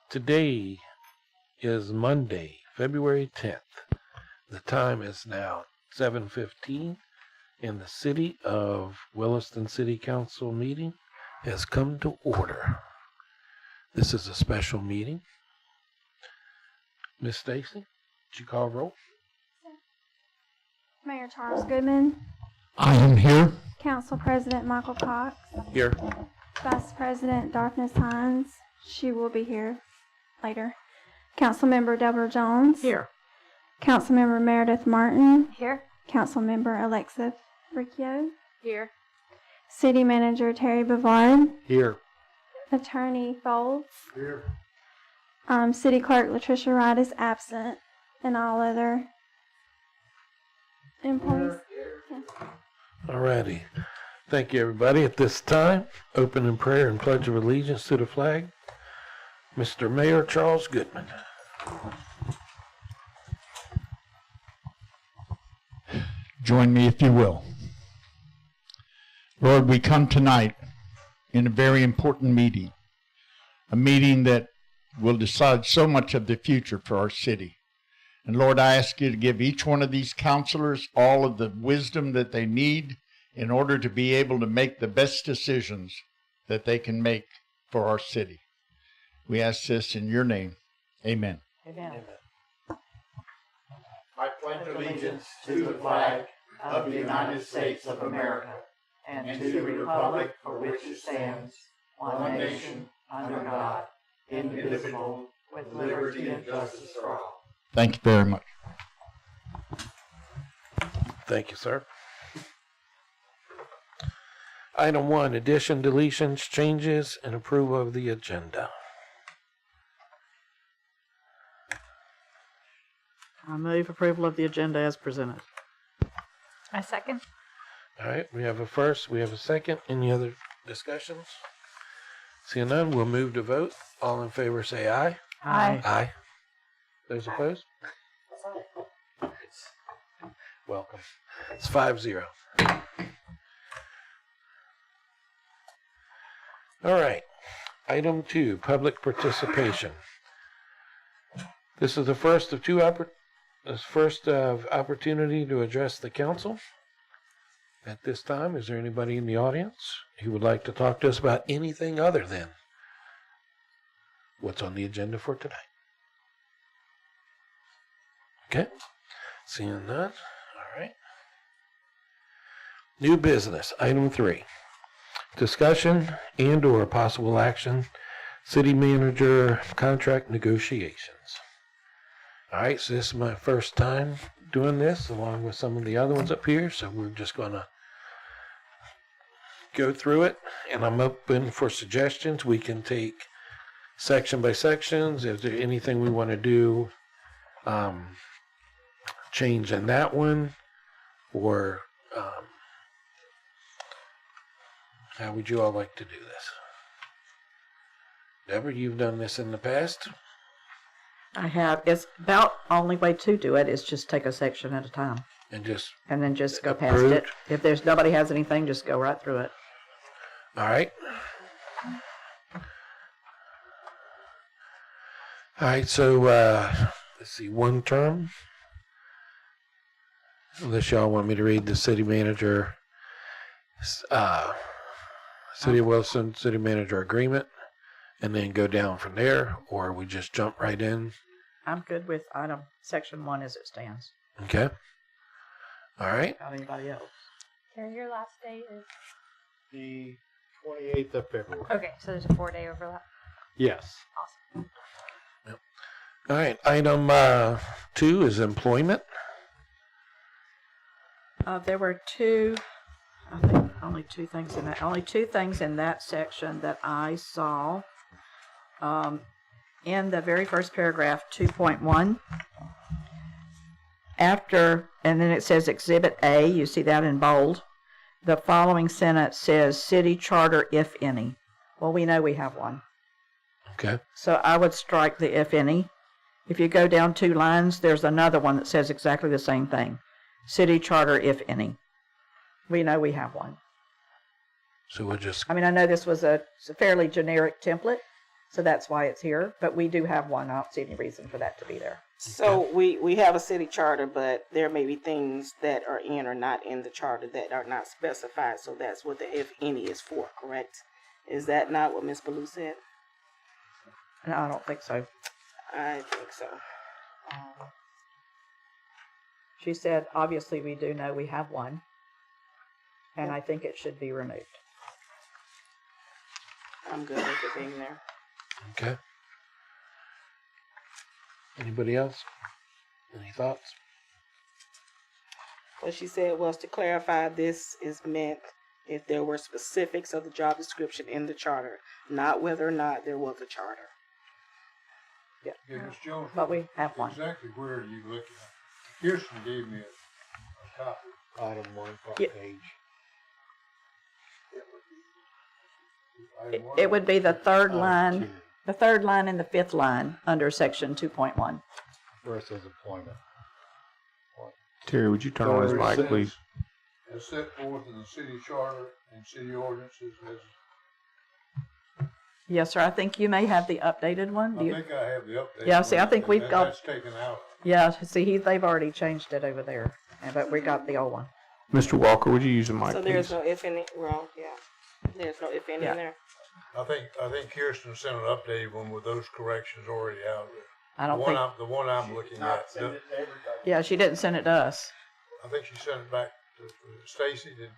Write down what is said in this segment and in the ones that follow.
Today is Monday, February 10th. The time is now 7:15, and the City of Williston City Council meeting has come to order. This is a special meeting. Ms. Stacy, would you call roll? Mayor Charles Goodman, I am here. Council President Michael Cox, Here. Vice President Darkness Hines, she will be here later. Councilmember Deborah Jones. Here. Councilmember Meredith Martin. Here. Councilmember Alexa Riccio. Here. City Manager Terry Bavard. Here. Attorney Folds. Here. City Clerk Latricia Wright is absent, and all other employees. Alrighty. Thank you, everybody. At this time, open in prayer and pledge of allegiance to the flag. Mr. Mayor Charles Goodman. Join me if you will. Lord, we come tonight in a very important meeting, a meeting that will decide so much of the future for our city. And Lord, I ask you to give each one of these counselors all of the wisdom that they need in order to be able to make the best decisions that they can make for our city. We ask this in your name. Amen. Amen. I pledge allegiance to the flag of the United States of America And to the republic for which it stands, one nation, under God, indivisible, with liberty and justice for all. Thank you very much. Thank you, sir. Item 1, addition, deletions, changes, and approval of the agenda. I move approval of the agenda as presented. I second. All right, we have a first, we have a second. Any other discussions? Seeing none, we'll move to vote. All in favor say aye. Aye. Aye. Those opposed? Welcome. It's 5-0. All right. Item 2, public participation. This is the first of opportunity to address the council. At this time, is there anybody in the audience who would like to talk to us about anything other than what's on the agenda for tonight? Okay. Seeing none. All right. New business, item 3. Discussion and or possible action, city manager contract negotiations. All right, so this is my first time doing this along with some of the other ones up here, so we're just going to go through it, and I'm open for suggestions. We can take section by sections. If there's anything we want to do, change in that one, or how would you all like to do this? Deborah, you've done this in the past. I have. It's about only way to do it is just take a section at a time And just, and then just go past Approved. it. If there's nobody has anything, just go right through it. all right. All right, so let's see, one term. Unless y'all want me to read the city manager, City of Wilson city manager agreement, and then go down from there, or we just jump right in. I'm good with section 1 as it stands. Okay. All right. How about anybody else? Terry, your last day is The 28th of February. okay. So there's a 4-day overlap. Yes. Awesome. All right. Item 2 is employment. There were I think only two things in that section that I saw. In the very first paragraph, 2.1, and then it says Exhibit A, you see that in bold. The following sentence says city charter, if any. Well, we know we have one. Okay. So I would strike the if any. If you go down 2 lines, there's another one that says exactly the same thing. City charter, if any. We know we have one. So we'll just, I mean, I know this was a fairly generic template, So that's why it's here, but we do have one. I don't see any reason for that to be there. So we have a city charter, but there may be things that are in or not in the charter that are not specified. So that's what the if any is for, correct? Is that not what Ms. Ballou said? No, I don't think so. I think so. She said, obviously, we do know we have one, and I think it should be removed. I'm good with it being there. Okay. Anybody else? Any thoughts? What she said was to clarify, this is meant if there were specifics of the job description in the charter, not whether or not there was a charter. Yeah, Ms. Jones, But we have one. exactly where are you looking at? Kirsten gave me a copy. Item 1, front Yeah. page. Item one. It would be the third Item line, 2, the third line and the fifth line under section 2.1. where it says employment. Terry, would you turn on his Third mic, sentence, please? As set forth in the city charter and city ordinances, as Yes, sir. I think you may have the updated one. Do I you- think I have the update. Yeah, see, I think we've got- That's taken out. Yeah, see, they've already changed it over there, but we got the old one. Mr. Walker, would you use the mic, So there's please? no if any, wrong, yeah. There's no if any Yeah. in there. I think Kirsten sent an updated one with those corrections already out there. I don't think, The one I'm looking at, yeah, she didn't send it to us. I think she sent it back to Stacy. Did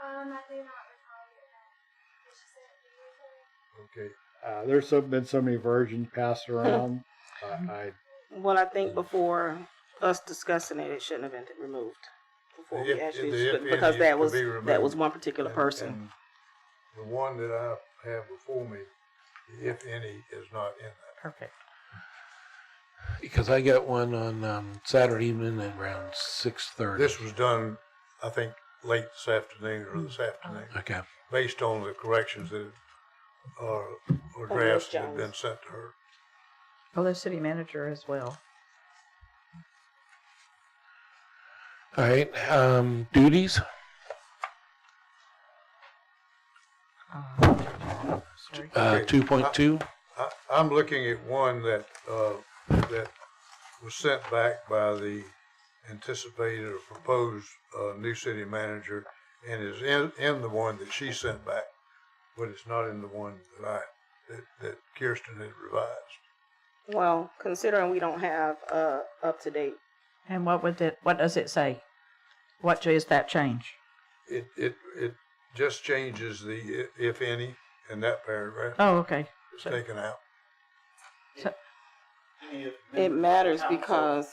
I do not recall that. okay? There's been so many versions passed around. I Well, I think before us discussing it, it shouldn't have been removed. Before we The if- actually, the if because any that could was, be that removed. was one particular person. And the one that I have before me, the if any, is not in that. Perfect. Because I got one on Saturday evening at around 6:30. This was done, I think, late this afternoon or this afternoon, Okay. based on the corrections that or drafts that had been sent to her. Oh, the city manager as well. All right. Duties. Sorry. Okay. 2.2. I'm looking at one that was sent back by the anticipated or proposed new city manager, and is in the one that she sent back, but it's not in the one that Kirsten had revised. Well, considering we don't have up to date, And what does it say? What is that change? It just changes the if any in that paragraph. Oh, okay. It's taken out. it matters because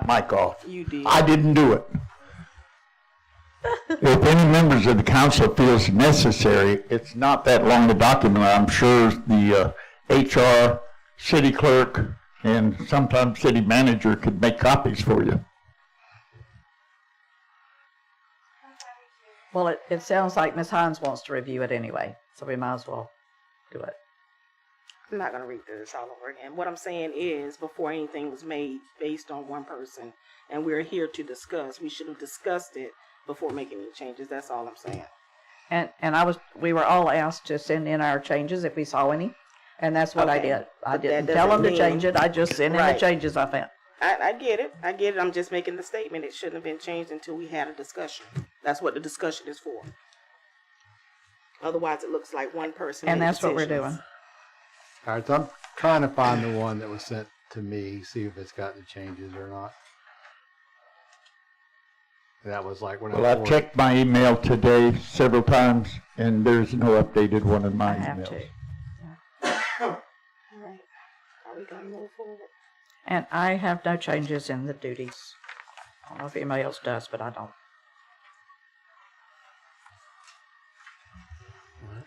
Mic off. you did. I didn't do it. If any members of the council feels necessary, it's not that long a document. I'm sure the HR, city clerk, and sometimes city manager could make copies for you. Well, it sounds like Ms. Hines wants to review it anyway, so we might as well do it. I'm not going to read this all over again. What I'm saying is, before anything was made based on one person, and we're here to discuss, we should have discussed it before making any changes. That's all I'm saying. And we were all asked to send in our changes if we saw any, and that's what I Okay. did. I But that didn't tell them doesn't to change mean- it, I just sent in the Right. changes I found. I get it. I get it. I'm just making the statement. It shouldn't have been changed until we had a discussion. That's what the discussion is for. Otherwise, it looks like one person. And made that's what we're decisions. doing. All right, so I'm trying to find the one that was sent to me, see if it's got the changes or not. That was like when Well, I I've checked my email today several times, and there's no updated one in I my have emails. to. All right. Are we going to move forward? And I have no changes in the duties. I don't know if anybody else does, but I don't.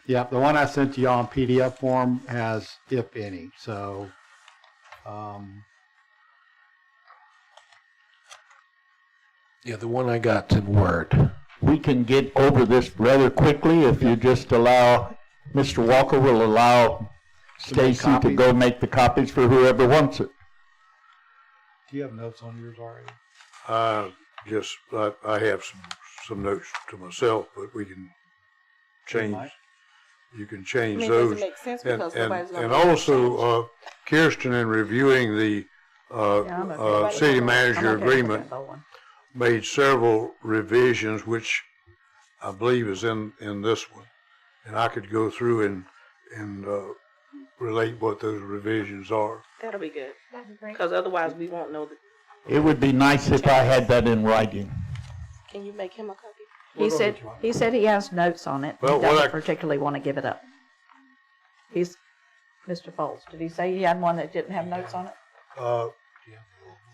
Yeah, the one I sent to y'all in PDF form has if any, so, Yeah, the one I got's in Word. We can get over this rather quickly if you just allow, Mr. Walker will allow To make Stacy to copies? go make the copies for whoever wants it. do you have notes on yours already? I have some notes to myself, but we can change. Mike? you can I change mean, does those. it make sense And, because and, nobody's gonna. and make a also, Kirsten, in reviewing the, Yeah, I'm okay with city that. manager I'm okay with agreement, that one. made several revisions, which I believe is in this one. And I could go through and relate what those revisions are. That'll be good, That'd be great. because otherwise we won't know. It would be nice if I had that in writing. Can you make him a copy? He said he has notes on it. He Well, what doesn't I- particularly want to give it up. He's, Mr. Foles, did he say he had one that didn't have notes on it?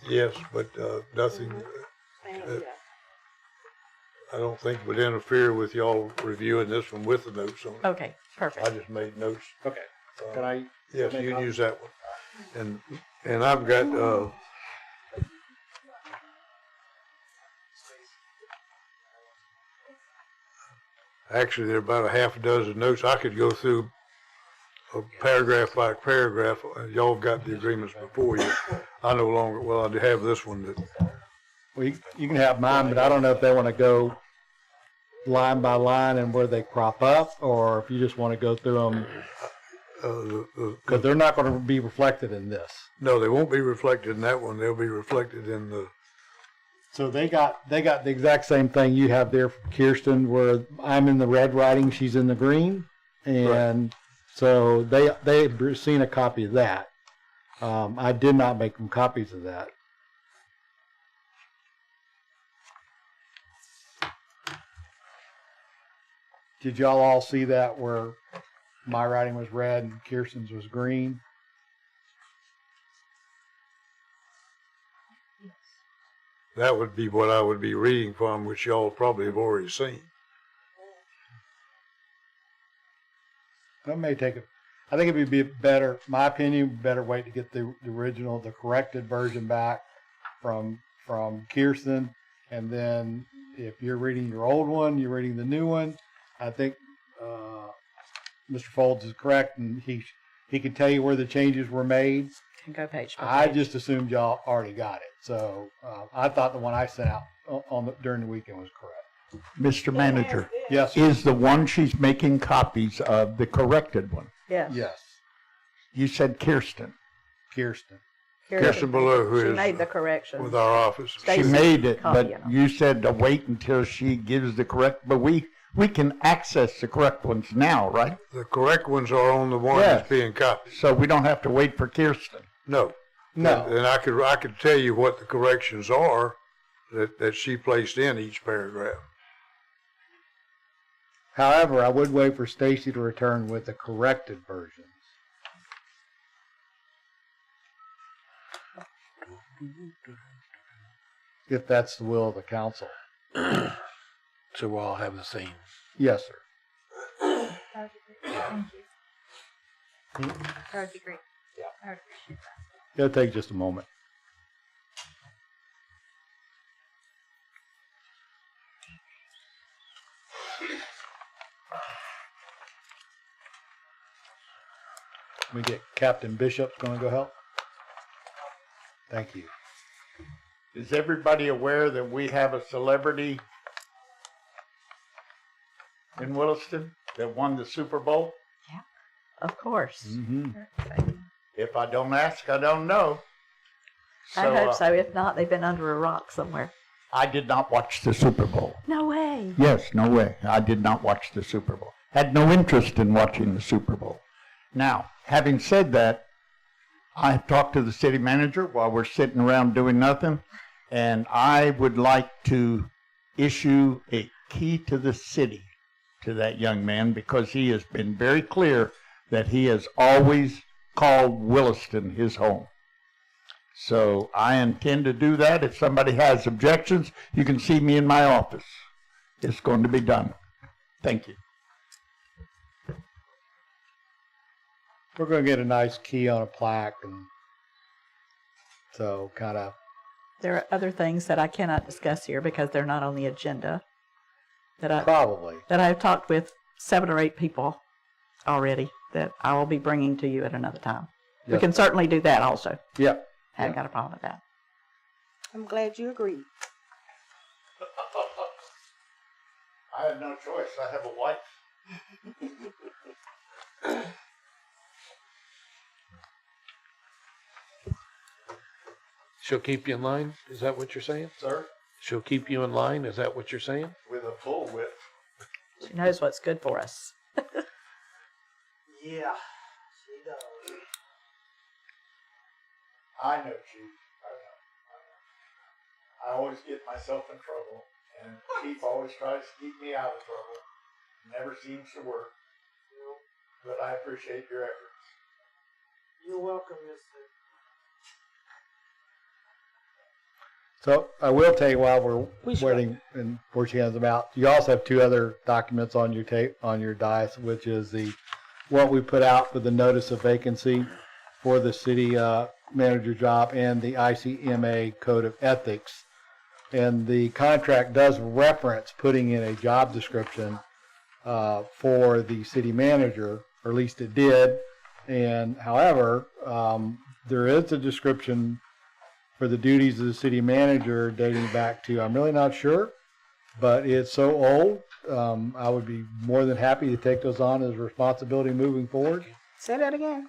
Yes, but nothing, Yeah. I don't think would interfere with y'all reviewing this one with the notes on it. Okay, I perfect. just made notes. Okay. Can I? Yes, make you can copies? use that one. And I've got, actually, there are about a half a dozen notes. I could go through paragraph by paragraph. Y'all have got the agreements before you. I no longer, well, I do have this one that, Well, you can have mine, but I don't know if they want to go line by line and where they crop up, or if you just want to go through them, because they're not going to be reflected in this. no, they won't be reflected in that one. They'll be reflected in the, So they got the exact same thing you have there for Kirsten, where I'm in the red writing, she's in the green, and so they've seen a copy of that. I did not make them copies of that. Did y'all all see that where my writing was red and Kirsten's was green? that would be what I would be reading from, which y'all probably have already seen. That may take it. I think it'd be better, my opinion, better wait to get the original, the corrected version back from Kirsten. And then if you're reading your old one, you're reading the new one. I think Mr. Folds is correct, and he can tell you where the changes were made. And go page by I page. just assumed y'all already got it. So I thought the one I sent out during the weekend was correct. Mr. Manager, Yes, sir. is the one she's making copies of the corrected one? Yes. Yes, You said Kirsten. Kirsten. Kirsten Below, who She is made the correction. with our office. She Stacy made it, but copying them. you said to wait until she gives the correct, but we can access the correct ones now, right? The correct ones are on the one Yes. that's being copied. So we don't have to wait for Kirsten. No. No. And I could tell you what the corrections are that she placed in each paragraph. However, I would wait for Stacy to return with the corrected versions. If that's the will of the council. So we'll all have the same. Yes, sir. That would be great. Thank you. That would be great. Yeah. I would appreciate that. It'll take just a moment. We get Captain Bishop's going to go help. Thank you. Is everybody aware that we have a celebrity in Williston that won the Super Bowl? Of course. Mm-hmm. If I don't ask, I don't know. I hope so. If not, they've been under a rock somewhere. I did not watch the Super Bowl. No way. Yes, no way. I did not watch the Super Bowl. Had no interest in watching the Super Bowl. Now, having said that, I talked to the city manager while we're sitting around doing nothing, and I would like to issue a key to the city to that young man because he has been very clear that he has always called Williston his home. So I intend to do that. If somebody has objections, you can see me in my office. It's going to be done. Thank you. We're going to get a nice key on a plaque, and so kind of. There are other things that I cannot discuss here because they're not on the agenda. Probably. That I've talked with 7 or 8 people already that I will be bringing to you at another time. We Yes. can certainly do that also. Yep. Haven't got a problem with that. I'm glad you agreed. I have no choice. I have a wife. She'll keep you in line? Is that what you're saying? Sir, She'll keep you in line? Is that what you're saying? with a full whip. She knows what's good for us. Yeah, she does. I know, Chief. I know. I always get myself in trouble, and Chief always tries to keep me out of trouble. Never seems to work. But I appreciate your efforts. You're welcome, Mr. So I will tell you while we're waiting and before she hands them out, you also have two other documents on your on your dais, which is what we put out for the notice of vacancy for the city manager job and the ICMA Code of Ethics. And the contract does reference putting in a job description for the city manager, or at least it did. And however, there is a description for the duties of the city manager dating back to, I'm really not sure, but it's so old. I would be more than happy to take those on as responsibility moving forward. Say that again.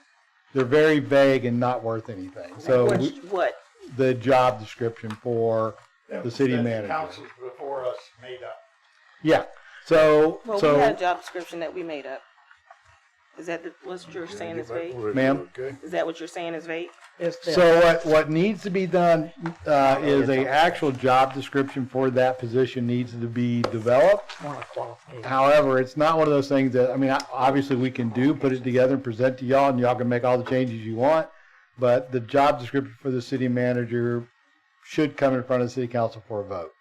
They're very vague and not worth anything. So What? the job description for the city That manager. councils before us made up. Yeah. So Well, we had a job description that we made up. Is that what you're saying is vague? Ma'am? Okay. Is that what you're saying is vague? Is this. So what needs to be done is a actual job description for that position needs to be developed. More like qualification. However, it's not one of those things that, I mean, obviously we can put it together and present to y'all, and y'all can make all the changes you want. But the job description for the city manager should come in front of the city council for a vote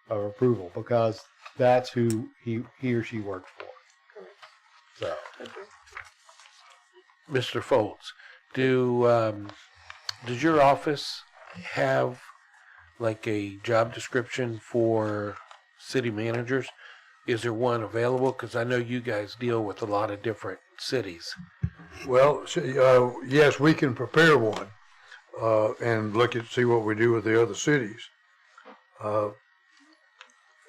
of approval, because that's who he or she works for. So. Mr. Foltz, does your office have like a job description for city managers? Is there one available? Because I know you guys deal with a lot of different cities. Well, yes, we can prepare one and look at see what we do with the other cities.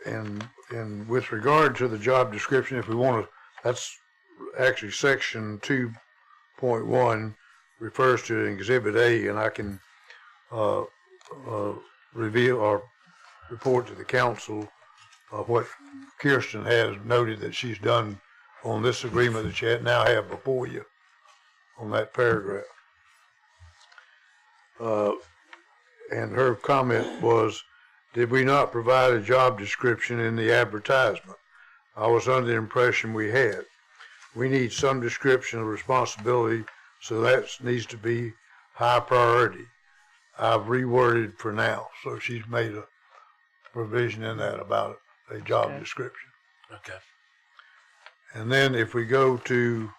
And with regard to the job description, if we want to, that's actually section 2.1 refers to Exhibit A, and I can reveal or report to the council what Kirsten has noted that she's done on this agreement that you now have before you on that paragraph. And her comment was, did we not provide a job description in the advertisement? I was under the impression we had. We need some description of responsibility, so that needs to be high priority. I've reworded for now, so she's made a provision in that about a job description. Okay. And then if we go to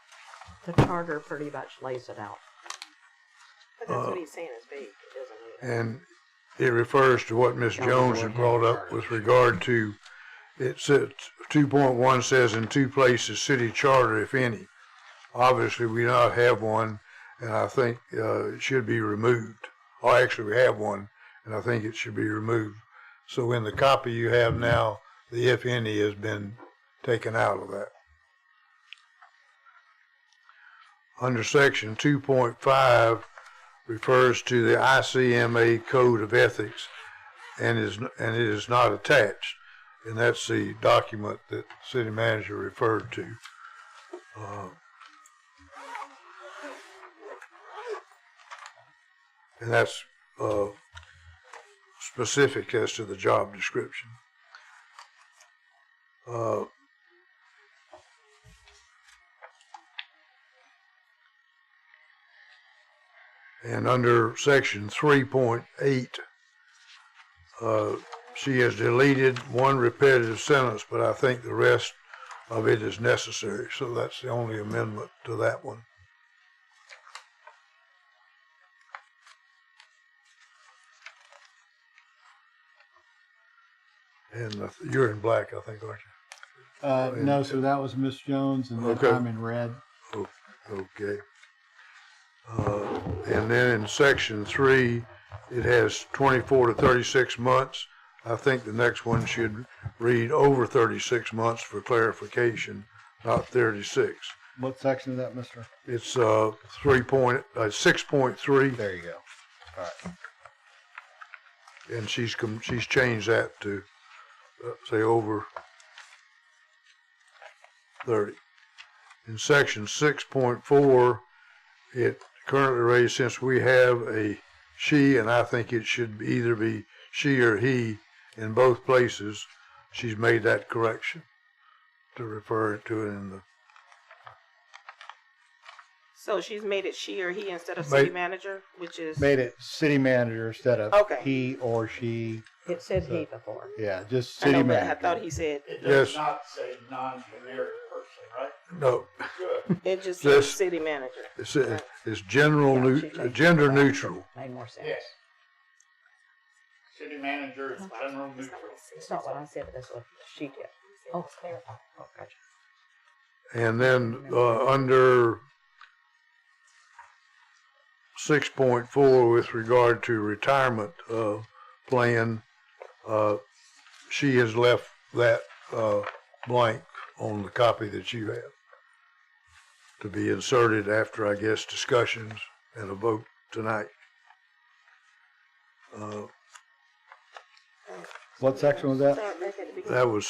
The charter pretty much lays it out. But that's what he's saying is vague, isn't it? and it refers to what Ms. Jones had brought up with regard to, it says, 2.1 says in two places, city charter, if any. Obviously, we not have one, and I think it should be removed. Or actually, we have one, and I think it should be removed. So in the copy you have now, the if any has been taken out of that. Under section 2.5 refers to the ICMA Code of Ethics, and it is not attached, and that's the document that the city manager referred to. And that's specific as to the job description. And under section 3.8, she has deleted one repetitive sentence, but I think the rest of it is necessary. So that's the only amendment to that one. And you're in black, I think, aren't you? No, so that was Miss Jones, and then Okay. I'm in red. Okay. And then in section 3, it has 24 to 36 months. I think the next one should read over 36 months for clarification not 36. What section is that, mister? It's 6.3, There you go. All right. and she's changed that to say over 30. In section 6.4, it currently reads, since we have a she, and I think it should either be she or he in both places, she's made that correction to refer to it in the. So she's made it she or he instead of city manager, which is. Made it city manager instead of Okay. he or she. It said he before. Yeah, just I city know, but manager. I thought he said, It Yes. does not say non-generic person, right? No, it just This- says city manager. it's general, Yeah, she changed it. gender neutral. Made more sense. Yes. City manager is general neutral. It's not what I said, but that's what she did. Oh, clarify. Oh, gotcha. And then under 6.4, with regard to retirement plan, she has left that blank on the copy that you have to be inserted after, I guess, discussions and a vote tonight. What section was that? Start back at the beginning. That was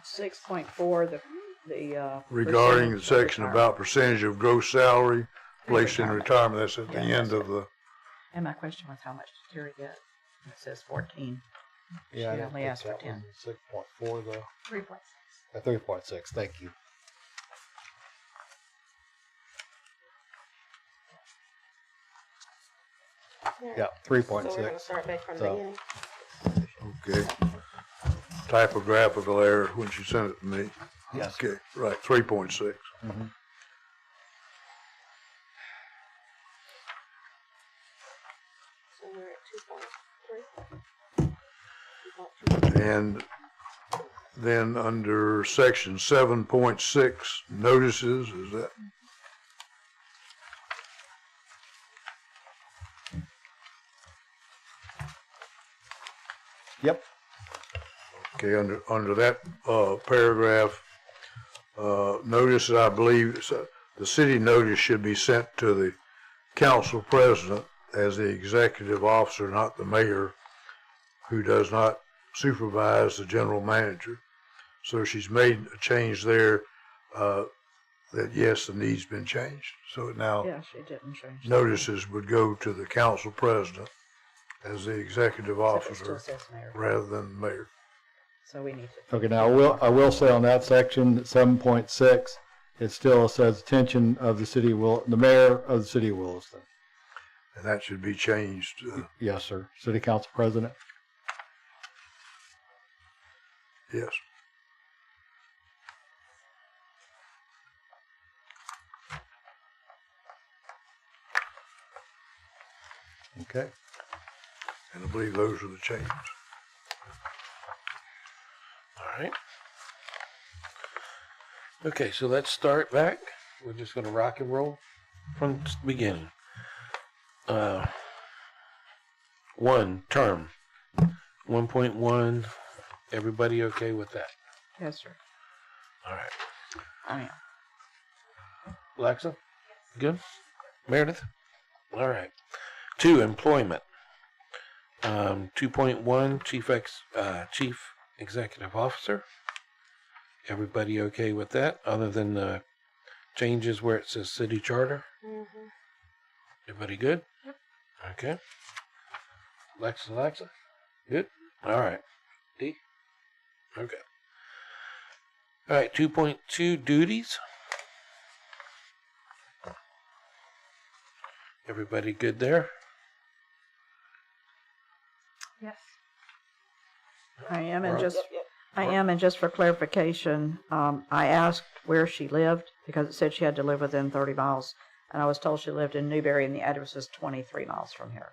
6.4, the regarding the percentage of section retirement. about percentage of gross salary placed in retirement. That's at the Yeah, end that's of the. And my question was, how much did Terry get? And it says 14. Yeah, She I didn't only think asked for that 10. was 6.4 though. 3.6. 3.6. Thank you. Yeah, So we're 3.6. gonna start back from the So- beginning. Okay. Typographical error when she sent it to me. Yes. Okay, right, 3.6. Mhm. So we're at 2.3. And then under section 7.6, notices, is that? Yep. Okay, under that paragraph, notice, I believe, the city notice should be sent to the council president as the executive officer, not the mayor, who does not supervise the general manager. So she's made a change there, that yes, the need's been changed. So now Yeah, she didn't change. that. notices would go to the council president as the executive Except it officer still says mayor. rather than the mayor. So we need to. Okay, now I will say on that section, 7.6, it still says attention of the mayor of the city of Williston. And that should be changed. Yes, sir. City council president. Yes. Okay. And I believe those are the changes. All right. Okay, so let's start back. We're just going to rock and roll from the beginning. 1, term. 1.1, everybody okay with that? Yes, sir. All right. I am. Alexa? Good? Meredith? All right. 2, employment. 2.1, chief executive officer. Everybody okay with that, other than the changes where it says city charter? Mm-hmm. Everybody good? Okay. Alexa? Good? All right. D? Okay. All right, 2.2, duties. Everybody good there? Yes. I am, and Right. just for clarification, I asked where she lived because it said she had to live within 30 miles, and I was told she lived in Newberry, and the address is 23 miles from here.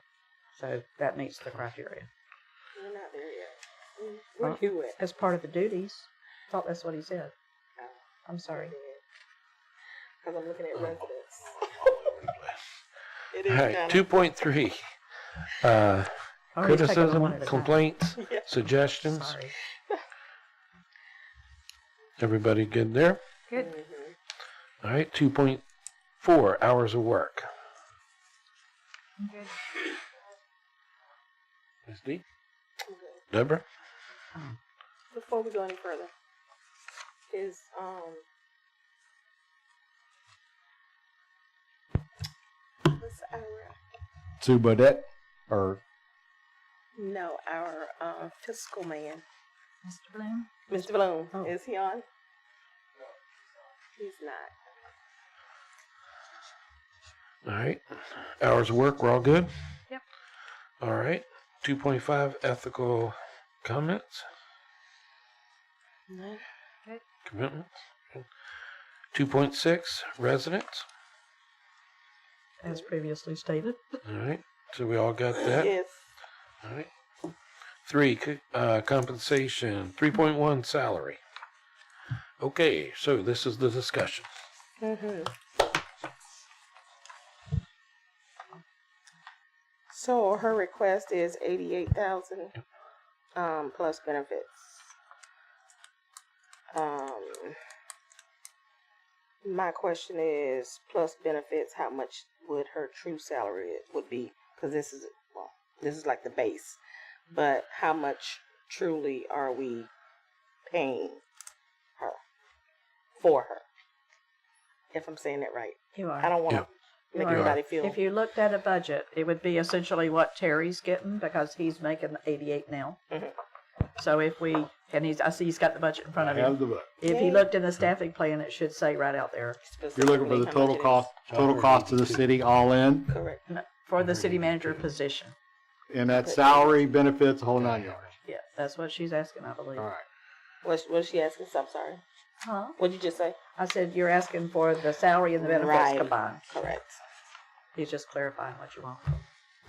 So that meets the criteria. We're not there yet. Where Well, you at? As part of the duties. I thought that's what he said. I'm sorry. Because I'm looking at residents. It All is right, kind 2.3. Oh, he's taking them one Criticism, at a time. complaints, Yeah. suggestions. Sorry. Everybody good there? Good. Mm-hmm. All right, 2.4 hours of work. I'm good. Ms. D? Deborah? Before we go any further, is what's our Sue Bodette, or no our fiscal man, Mr. Bloom? Mr. Bloom, Oh. is he on? He's not. All right. Hours of work, we're all good? Yep. All right. 2.5 ethical comments, None. commitments. 2.6 residents. As previously stated. All right. So we all got that. Yes. All right. 3, compensation. 3.1 salary. Okay, so this is the discussion. Mm-hmm. So her request is 88,000 plus benefits. My question is, plus benefits, how much would her true salary would be? Because this is like the base, but how much truly are we paying her for her? If I'm saying that right, You are. I don't want to make You are. anybody feel. If you looked at a budget, it would be essentially what Terry's getting because he's making 88 now. Mhm. So if we, and I see he's got the budget in front of I have him. the book. If he looked in the staffing plan, it should say right out there You're looking for the total cost of the city all in, Correct. for the city manager position. and that's salary, benefits, the whole 9 yards. Yeah, that's what she's asking, I believe. All right. What's she asking? I'm sorry. Huh? What'd you just say? I said you're asking for the salary and the benefits Right. combined. Correct. He's just clarifying what you want.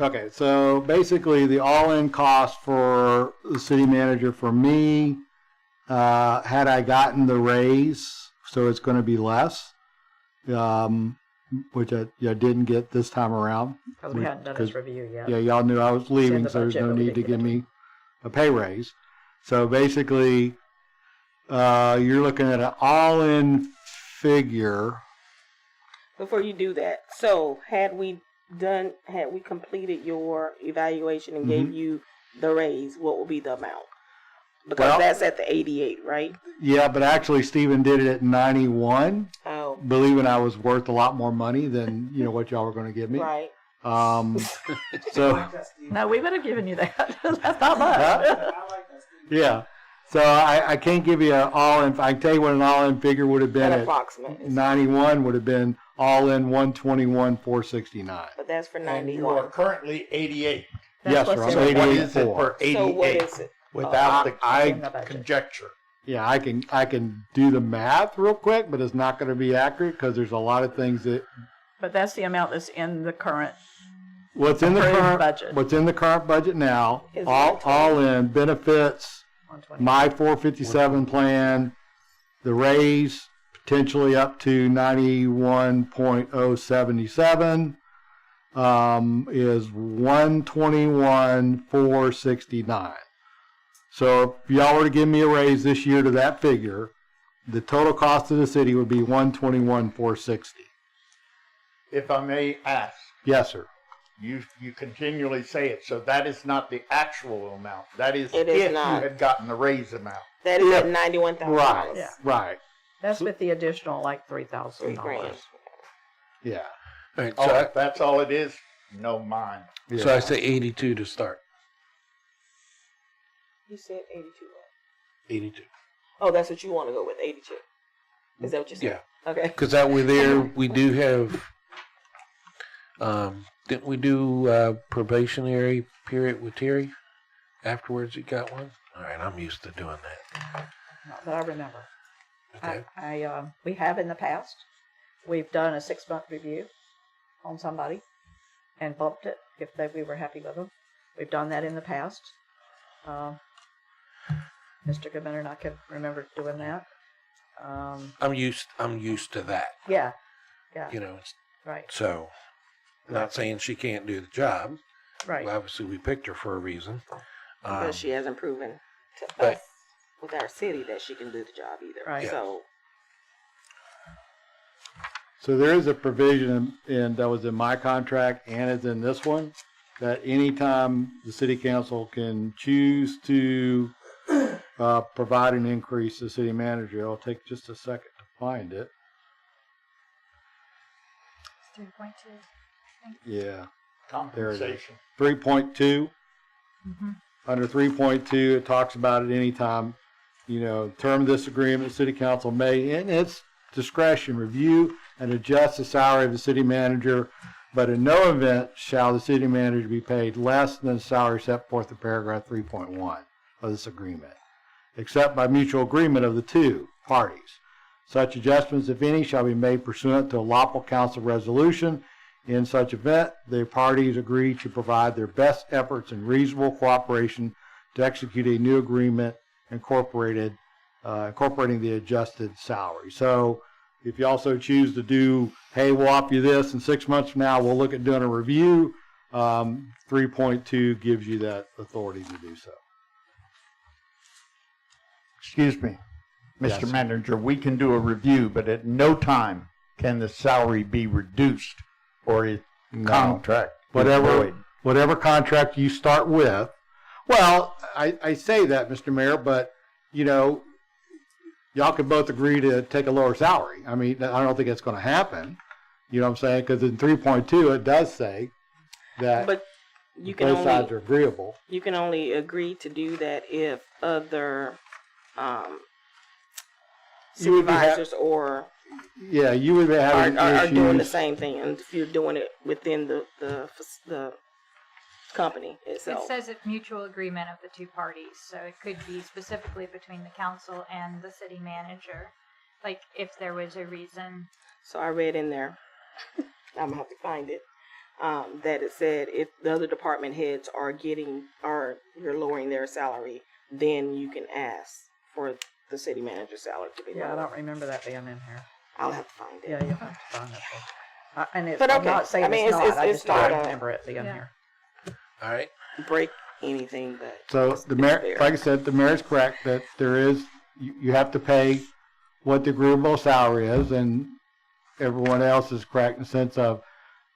Okay, so basically the all-in cost for the city manager for me, had I gotten the raise, so it's going to be less, which I didn't get this time around. Because we hadn't done this review yet. Yeah, y'all knew I was leaving, the so there's budget, no but we need to didn't give get it. me a pay raise. So basically, you're looking at an all-in figure. Before you do that, so had we completed your evaluation and gave you the raise, what will be the amount? Because Well- that's at the 88, right? Yeah, but actually Stephen did it at 91, Oh, believing I was worth a lot more money than, what y'all were going to give me. right. So, No, we would have given you that. That's not much. yeah. So I can't give you an all-in. I can tell you what an all-in figure would have been An at approximate. 91 would have been all-in 121,469. But that's for And you are 91. currently 88. Yes, what's sir. in So I'm the what 88 is it for. for So what 88 is it? without the in the budget. conjecture? Yeah, I can do the math real quick, but it's not going to be accurate because there's a lot of things that But that's the amount that's in the current. what's in the Approved current budget. What's in the current budget now, Is all in benefits, 120. my 457 plan, the raise potentially up to 91.077 is 121,469. So if y'all were to give me a raise this year to that figure, the total cost of the city would be 121,460. If I may ask, Yes, sir. you continually say it, so that is not the actual amount. That is It is if not. you had gotten the raise amount. That is at Yeah. $91,000. Right. Yeah. Right. That's with the additional like $3,000. $3 grand. Yeah. All right, Oh, so, if that's all it is, no mind. so I say 82 to start. You said 82. 82. Oh, that's what you want to go with, 82. Is that what you said? Yeah. Okay. Because that way there, we do have, didn't we do probationary period with Terry? Afterwards, you got one? All right, I'm used to doing that. Not that I remember. Okay. We have in the past. We've done a 6-month review on somebody and bumped it if we were happy with them. We've done that in the past. Mr. Goodman and I can remember doing that. I'm used to that, Yeah. Right. So, not saying she can't do the job. Right. Well, obviously, we picked her for a reason. Because she hasn't proven to but- us. with our city that she can do the job either. Right. So So there is a provision that was in my contract and is in this one, that anytime the city council can choose to provide an increase to the city manager. It'll take just a second to find it. 3.2. Yeah, Compensation. 3.2. Mm-hmm. Under 3.2, it talks about at any time, term of this agreement, the city council may, in its discretion, review and adjust the salary of the city manager, but in no event shall the city manager be paid less than the salary set forth in paragraph 3.1 of this agreement, except by mutual agreement of the two parties. Such adjustments, if any, shall be made pursuant to a lawful council resolution. In such event, the parties agree to provide their best efforts and reasonable cooperation to execute a new agreement incorporating the adjusted salary. So if you also choose to do, hey, we'll offer you this, and 6 months from now we'll look at doing a review, 3.2 gives you that authority to do so. Excuse me, Mr. Yes. Manager, we can do a review, but at no time can the salary be reduced or a contract void. Whatever contract you start with. Well, I say that, Mr. Mayor, but, y'all could both agree to take a lower salary. I mean, I don't think it's going to happen. You know what I'm saying? Because in 3.2, it does say that but you can both only sides are agreeable. you can only agree to do that if other You would be supervisors or Yeah, you would be having are doing the issues. same thing, and if you're doing it within the company It itself. says it's mutual agreement of the two parties, so it could be specifically between the council and the city manager. Like if there was a reason. So I read in there, I'm gonna have to find it, that it said if the other department heads you're lowering their salary, then you can ask for the city manager's salary to be Yeah, I lower. don't remember that being in here. I'll have to find it. Yeah, you'll have to find it. And But I'm okay. not saying I mean, it's not. I it's just don't not a- remember it being Yeah. here. All right. Break anything that. So is the mayor, fair. like I said, the mayor is correct that there is, you have to pay what the agreeable salary is, and everyone else is correct in the sense of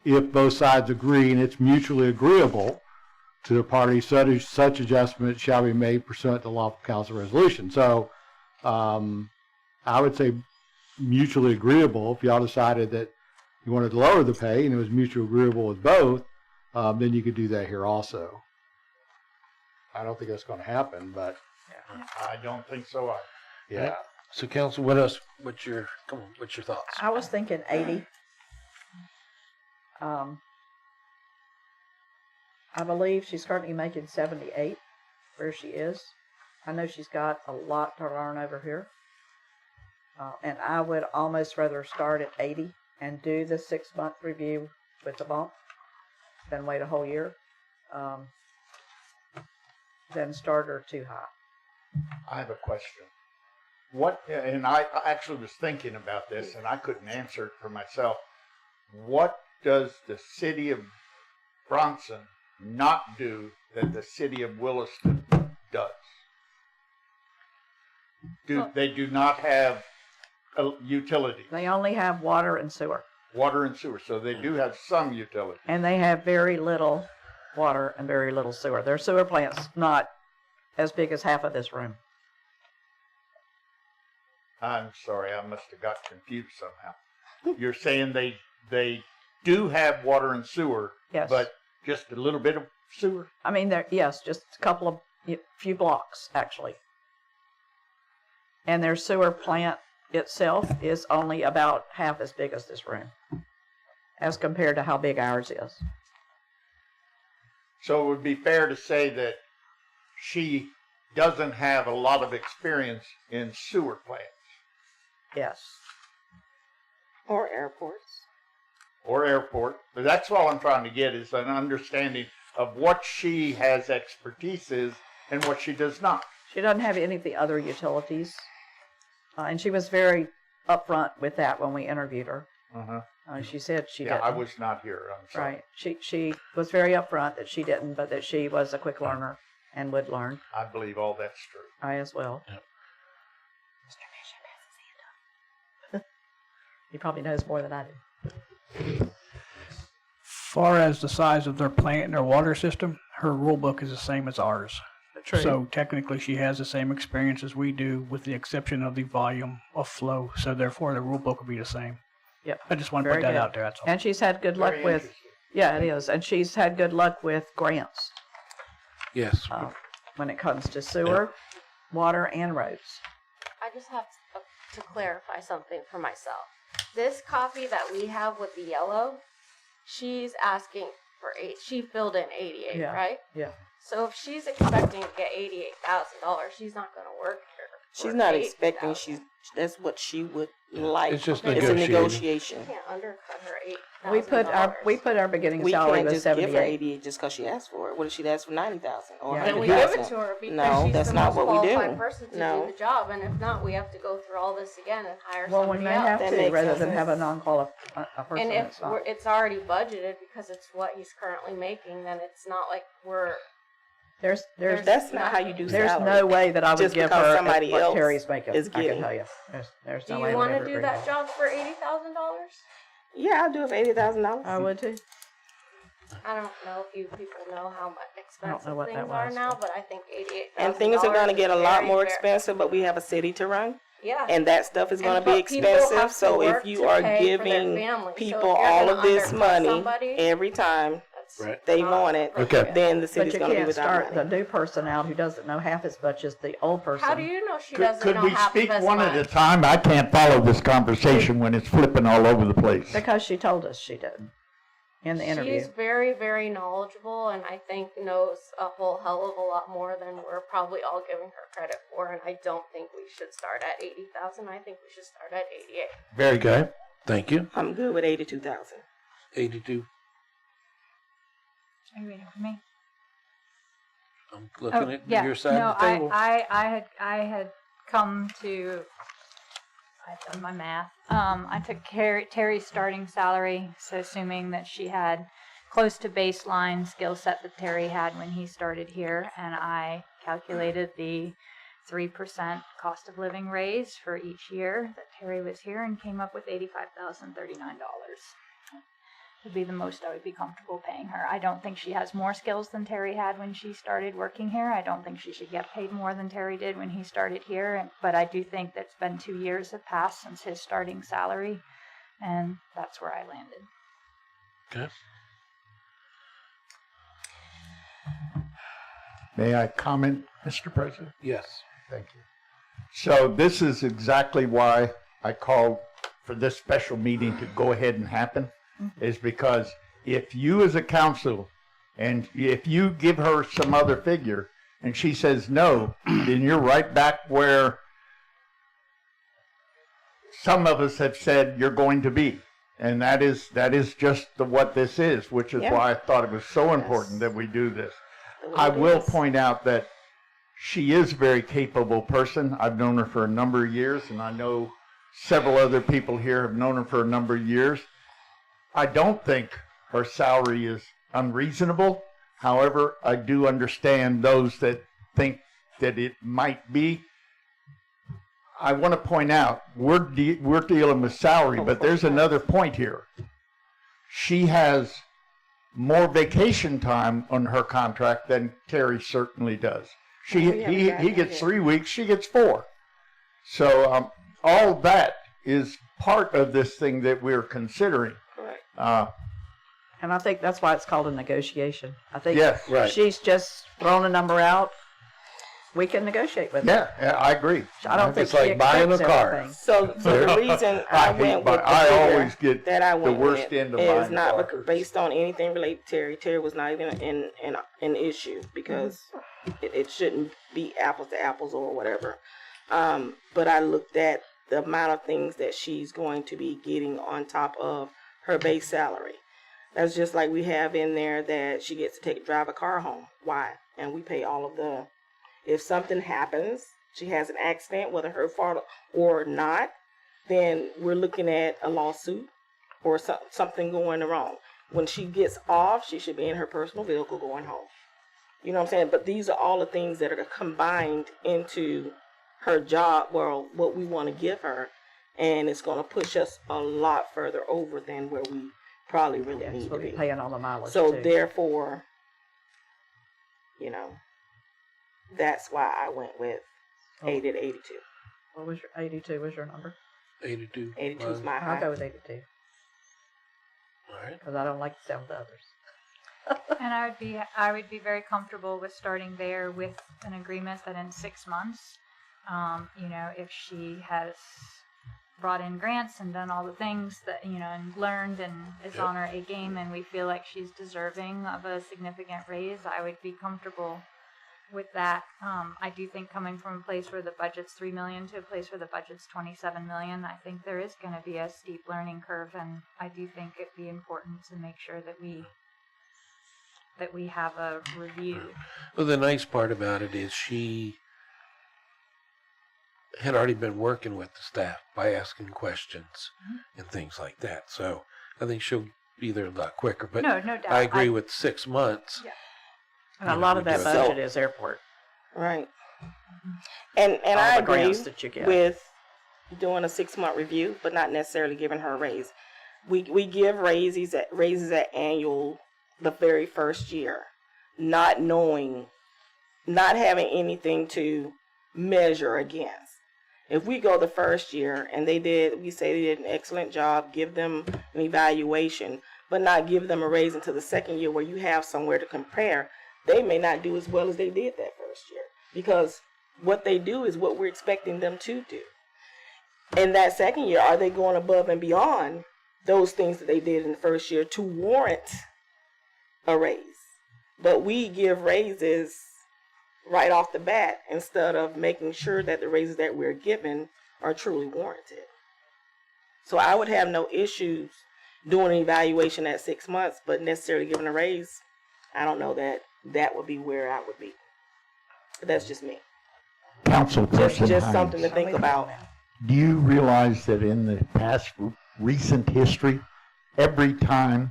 if both sides agree and it's mutually agreeable to the parties, such adjustment shall be made pursuant to lawful council resolution. So I would say mutually agreeable. If y'all decided that you wanted to lower the pay and it was mutually agreeable with both, then you could do that here also. I don't think that's going to happen, but I don't think so either. yeah. So, council, what else? What's your thoughts? I was thinking 80. I believe she's currently making 78 where she is. I know she's got a lot to learn over here. And I would almost rather start at 80 and do the 6-month review with the bump than wait a whole year. Than start her too high. I have a question. And I actually was thinking about this and I couldn't answer it for myself. What does the city of Bronson not do that the city of Williston does? They do not have utilities, They only have water and sewer. water and sewer, so they do have some utilities. And they have very little water and very little sewer. Their sewer plant's not as big as half of this room. I'm sorry, I must have got confused somehow. You're saying they do have water and sewer, Yes. but just a little bit of sewer? I mean, yes, just a couple of, few blocks, actually. And their sewer plant itself is only about half as big as this room, as compared to how big ours is. So it would be fair to say that she doesn't have a lot of experience in sewer plants Yes. Or airports. or airport. But that's all I'm trying to get is an understanding of what she has expertise is and what she does not. She doesn't have any of the other utilities. And she was very upfront with that when we interviewed her. Uh-huh. She said she Yeah, didn't. I was not here. I'm sorry. Right. She was very upfront that she didn't, but that she was a quick learner and would learn. I believe all that's true. I as well. He probably knows more than I do. Far as the size of their plant and their water system, her rule book is the same as ours. True. So technically, she has the same experience as we do, with the exception of the volume of flow. So therefore, the rule book will be the same. Yep. I just want to Very put that good. out there. That's all. And she's had good luck with, yeah, it is. And she's had good luck with grants Yes. when it comes to sewer, water, and roads. I just have to clarify something for myself. This copy that we have with the yellow, she's asking for she filled in 88, Yeah. right? Yeah. So if she's expecting to get $88,000, she's not going to work here. She's for not $88,000. expecting, that's what she would like. It's just a negotiating. negotiation. You can't undercut her $8,000. We put our beginning We salary can't was just give her 78. 88 just because she asked for it. What if she'd asked for 90,000 or Yeah. Then we 100,000? give it to her because No, she's that's the not most what we do. qualified person to No. do the job. And if not, we have to go through all this again and hire Well, somebody we may else. have That to, makes rather than sense. have a non-qualified person. And if that's not. it's already budgeted because it's what he's currently making, then it's not like we're. There's That's not how you do There's salary. no way that I would Just give because her somebody what else Terry's making. is I can getting. tell you. There's Do no you way I would want ever to do agree. that job for $80,000? Yeah, I'll do it for $80,000. I would too. I don't know if you people know how much expensive what that things are was, now, but- but I think $88,000. And things are going to get a lot very, more very- expensive, but we have a city to run. Yeah. And that stuff is And going to be but people have expensive. to So if work you to are pay for their giving family. So if people you're all gonna of this undercut money somebody, every time that's Right. they not want it, appropriate. then the But city's you going to be can't without start the money. new person out who doesn't know half as much as the old person. How do you know she Could, doesn't could know we half speak of as one much? at a time? I can't follow this conversation when it's flipping all over the place. Because she told us she did in the interview. She's very, very knowledgeable, and I think knows a whole hell of a lot more than we're probably all giving her credit for. And I don't think we should start at 80,000. I think we should start at 88. Very good. Thank you. I'm good with 82,000. 82. Are you waiting for me? I'm looking at yeah. your side no, of the table. I had come to. I've done my math. I took Terry's starting salary, so assuming that she had close to baseline skill set that Terry had when he started here, and I calculated the 3% cost of living raise for each year that Terry was here, and came up with $85,039. Would be the most I would be comfortable paying her. I don't think she has more skills than Terry had when she started working here. I don't think she should get paid more than Terry did when he started here. But I do think that it's been 2 years have passed since his starting salary, and that's where I landed. Okay. May I comment, Mr. President? Yes. Thank you. So this is exactly why I called for this special meeting to go ahead and happen, is because if you as a council, and if you give her some other figure and she says no, then you're right back where some of us have said you're going to be. And that is just what this is, which is Yeah. why I thought it was so important that we do this. I will point out that she is a very capable person. I've known her for a number of years, and I know several other people here have known her for a number of years. I don't think her salary is unreasonable. However, I do understand those that think that it might be. I want to point out, we're dealing with salary, but there's another point here. She has more vacation time on her contract than Terry certainly does. He gets 3 weeks, she gets 4. So all that is part of this thing that we're considering. Correct. And I think that's why it's called a negotiation. I think Yes, right. she's just thrown a number out. We can negotiate with her. Yeah, I agree. I don't think It's like she buying a expects car. everything. So the reason I went with the I figure always get that I the went worst with end of is buying not cars. based on anything related to Terry. Terry was not even an issue because it shouldn't be apples to apples or whatever. But I looked at the amount of things that she's going to be getting on top of her base salary. That's just like we have in there that she gets to drive a car home. Why? And we pay all of the. If something happens, she has an accident, whether her fault or not, then we're looking at a lawsuit or something going wrong. When she gets off, she should be in her personal vehicle going home. You know what I'm saying? But these are all the things that are combined into her job, well, what we want to give her. and it's gonna push us a lot further over than where we probably really Yes, need to we'll be be. paying all the mileage So too. therefore, you know, that's why I went with 80 to 82. What was your 82? Was your number? 82. 82 is my I'll high. go with 82 All right. because I don't like the sound of the others. And I would be very comfortable with starting there with an agreement that in 6 months, you know, if she has brought in grants and done all the things that, you know, and learned and is Yep. on her A game and we feel like she's deserving of a significant raise, I would be comfortable with that. I do think coming from a place where the budget's $3 million to a place where the budget's $27 million, I think there is going to be a steep learning curve, and I do think it'd be important to make sure that we have a review. Well, the nice part about it is she had already been working with the staff by asking questions and things like that. So I think she'll be there a lot quicker. But No doubt. I agree with 6 months. Yeah. And a You lot know, of that we do it. budget is airport. Right. And All I the agree grants that you get. with doing a 6-month review, but not necessarily giving her a raise. We give raises at annual the very first year, not knowing, not having anything to measure against. If we go the first year and we say they did an excellent job, give them an evaluation, but not give them a raise until the second year where you have somewhere to compare, they may not do as well as they did that first year, because what they do is what we're expecting them to do. In that second year, are they going above and beyond those things that they did in the first year to warrant a raise? But we give raises right off the bat instead of making sure that the raises that we're given are truly warranted. So I would have no issues doing an evaluation at 6 months, but necessarily giving a raise, I don't know that would be where I would be. But that's just me. Councilperson Just Hines, something to think about. do you realize that in the past recent history, every time,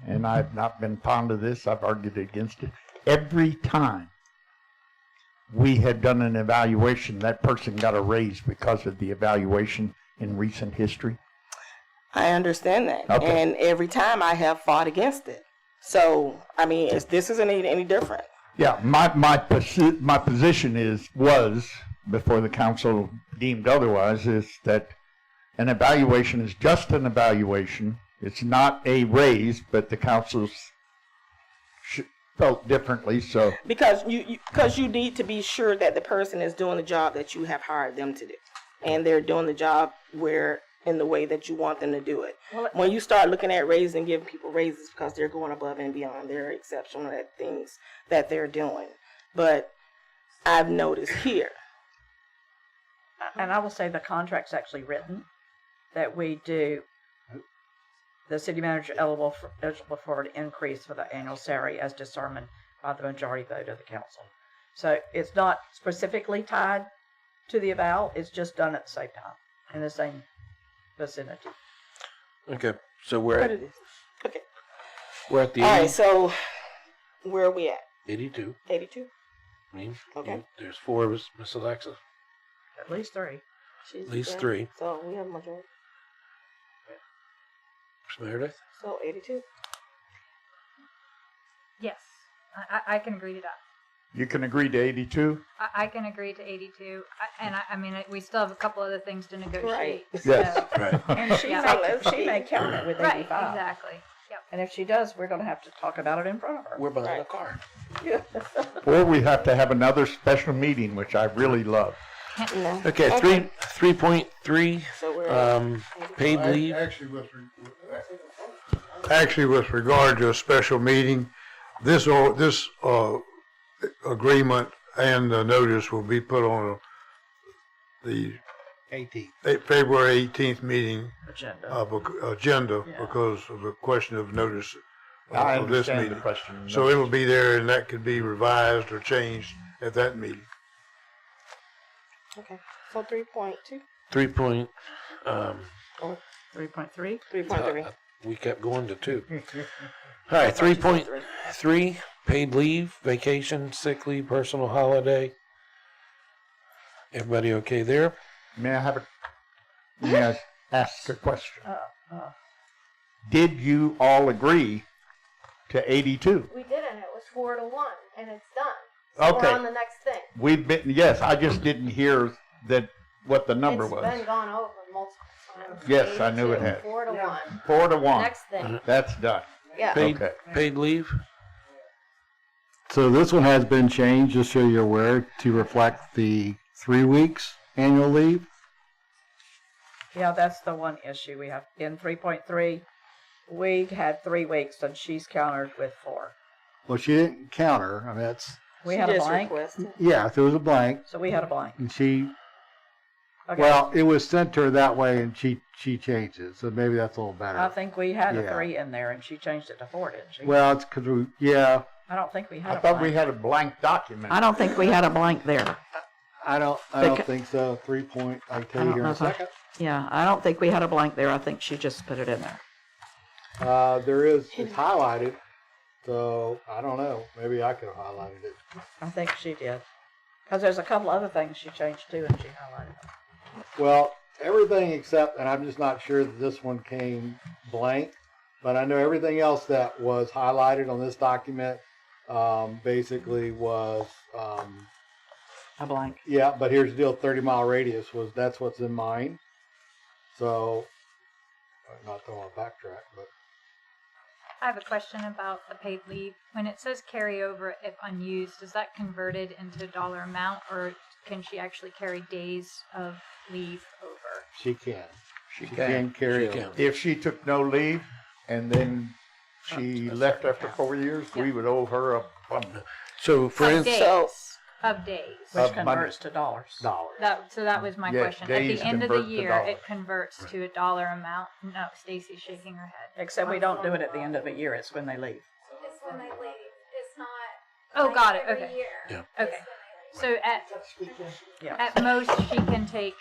and I've not been fond of this, I've argued against it, every time we had done an evaluation, that person got a raise because of the evaluation in recent history? I understand that. Okay. And every time I have fought against it. So, I mean, this isn't any different. Yeah, my position was, before the council deemed otherwise, is that an evaluation is just an evaluation. It's not a raise, but the council's felt differently, so. Because you need to be sure that the person is doing the job that you have hired them to do. And they're doing the job in the way that you want them to do it. When you start looking at raises and giving people raises because they're going above and beyond, they're exceptional at things that they're doing. But I've noticed here. And I will say the contract's actually written that we do, the city manager eligible for an increase for the annual salary as determined by the majority vote of the council. So it's not specifically tied to the eval, it's just done at the same time, in the same vicinity. Okay. So we're What at, it is. Okay. we're at the All right, 80, so where are we at? 82. 82? I mean, Okay. there's 4 of us, Miss Alexa. At least 3. She's At least there. 3. So we have a majority. Miss Meredith? So 82? Yes, I can agree to that. You can agree to 82? I can agree to 82. I mean, we still have a couple other things to negotiate. Right. Yes. so- Right. And she, Yeah. she may count it with 85. Right, exactly. Yep. And if she does, we're going to have to talk about it in front of her. We're buying a Right. car. Or we have to have another special meeting, which I really love. No. Okay, 3.3, So we're at paid leave. Actually, with regard to a special meeting, this agreement and the notice will be put on the 18. February 18th meeting Agenda. agenda Yeah. because of the question of notice I of this understand the meeting. question. So it'll be there, and that could be revised or changed at that meeting. Okay. So 3.2? 3 point, 3.3. 3.3. we kept going to 2. All right, 3.3, paid leave, vacation, sick leave, personal holiday. Everybody okay there? May I have a, may I ask a question. Did you all agree to 82? We didn't. It was 4-1, and it's done. Okay. We're on the next thing. We've been, yes, I just didn't hear that, what the number It's was. been gone over multiple times. Yes, I knew it 82, had. 4-1. 4-1. Next thing. That's done. Yeah. Paid, Okay. paid leave? So this one has been changed, just so you're aware, to reflect the 3 weeks annual leave. Yeah, that's the one issue we have. In 3.3, we had 3 weeks and she's countered with 4. Well, she didn't counter. I mean, that's, We had a Just blank, requested. yeah, if there was a blank, so we had a blank. and she, Okay. well, it was sent to her that way, and she changed it, so maybe that's a little I better. think we had a Yeah. 3 in there and she changed it to 4, didn't she? Well, it's because we, yeah, I don't think we had I a thought blank. we had a blank document. I don't think we had a blank there. I don't Beca- think so. 3 point, I'll I tell you don't here in know a if I- second. Yeah, I don't think we had a blank there. I think she just put it in there. There is, it's highlighted, so I don't know. Maybe I could have highlighted it. I think she did. Because there's a couple other things she changed too and she highlighted them. Well, everything except, and I'm just not sure that this one came blank, but I know everything else that was highlighted on this document basically was, A blank. yeah, but here's the deal, 30-mile radius that's what's in mine. So, not to want to backtrack, but I have a question about the paid leave. When it says carryover if unused, is that converted into a dollar amount, or can she actually carry days of leave over? she can. She can carry She over. can. If she took no leave and then she left after 4 years, we would owe her a So for Of instance, days. So- Of days. Which Of money. converts to dollars. dollars. So that was my Yeah, question. At days the end of the convert to year, dollars. it converts to a dollar amount. No, Stacy's shaking her head. Except we don't do it at the end of the year. It's when they leave. It's when they leave. It's not. Oh, got it. Okay. Year. Yeah. Okay. So Yeah. at most she can take,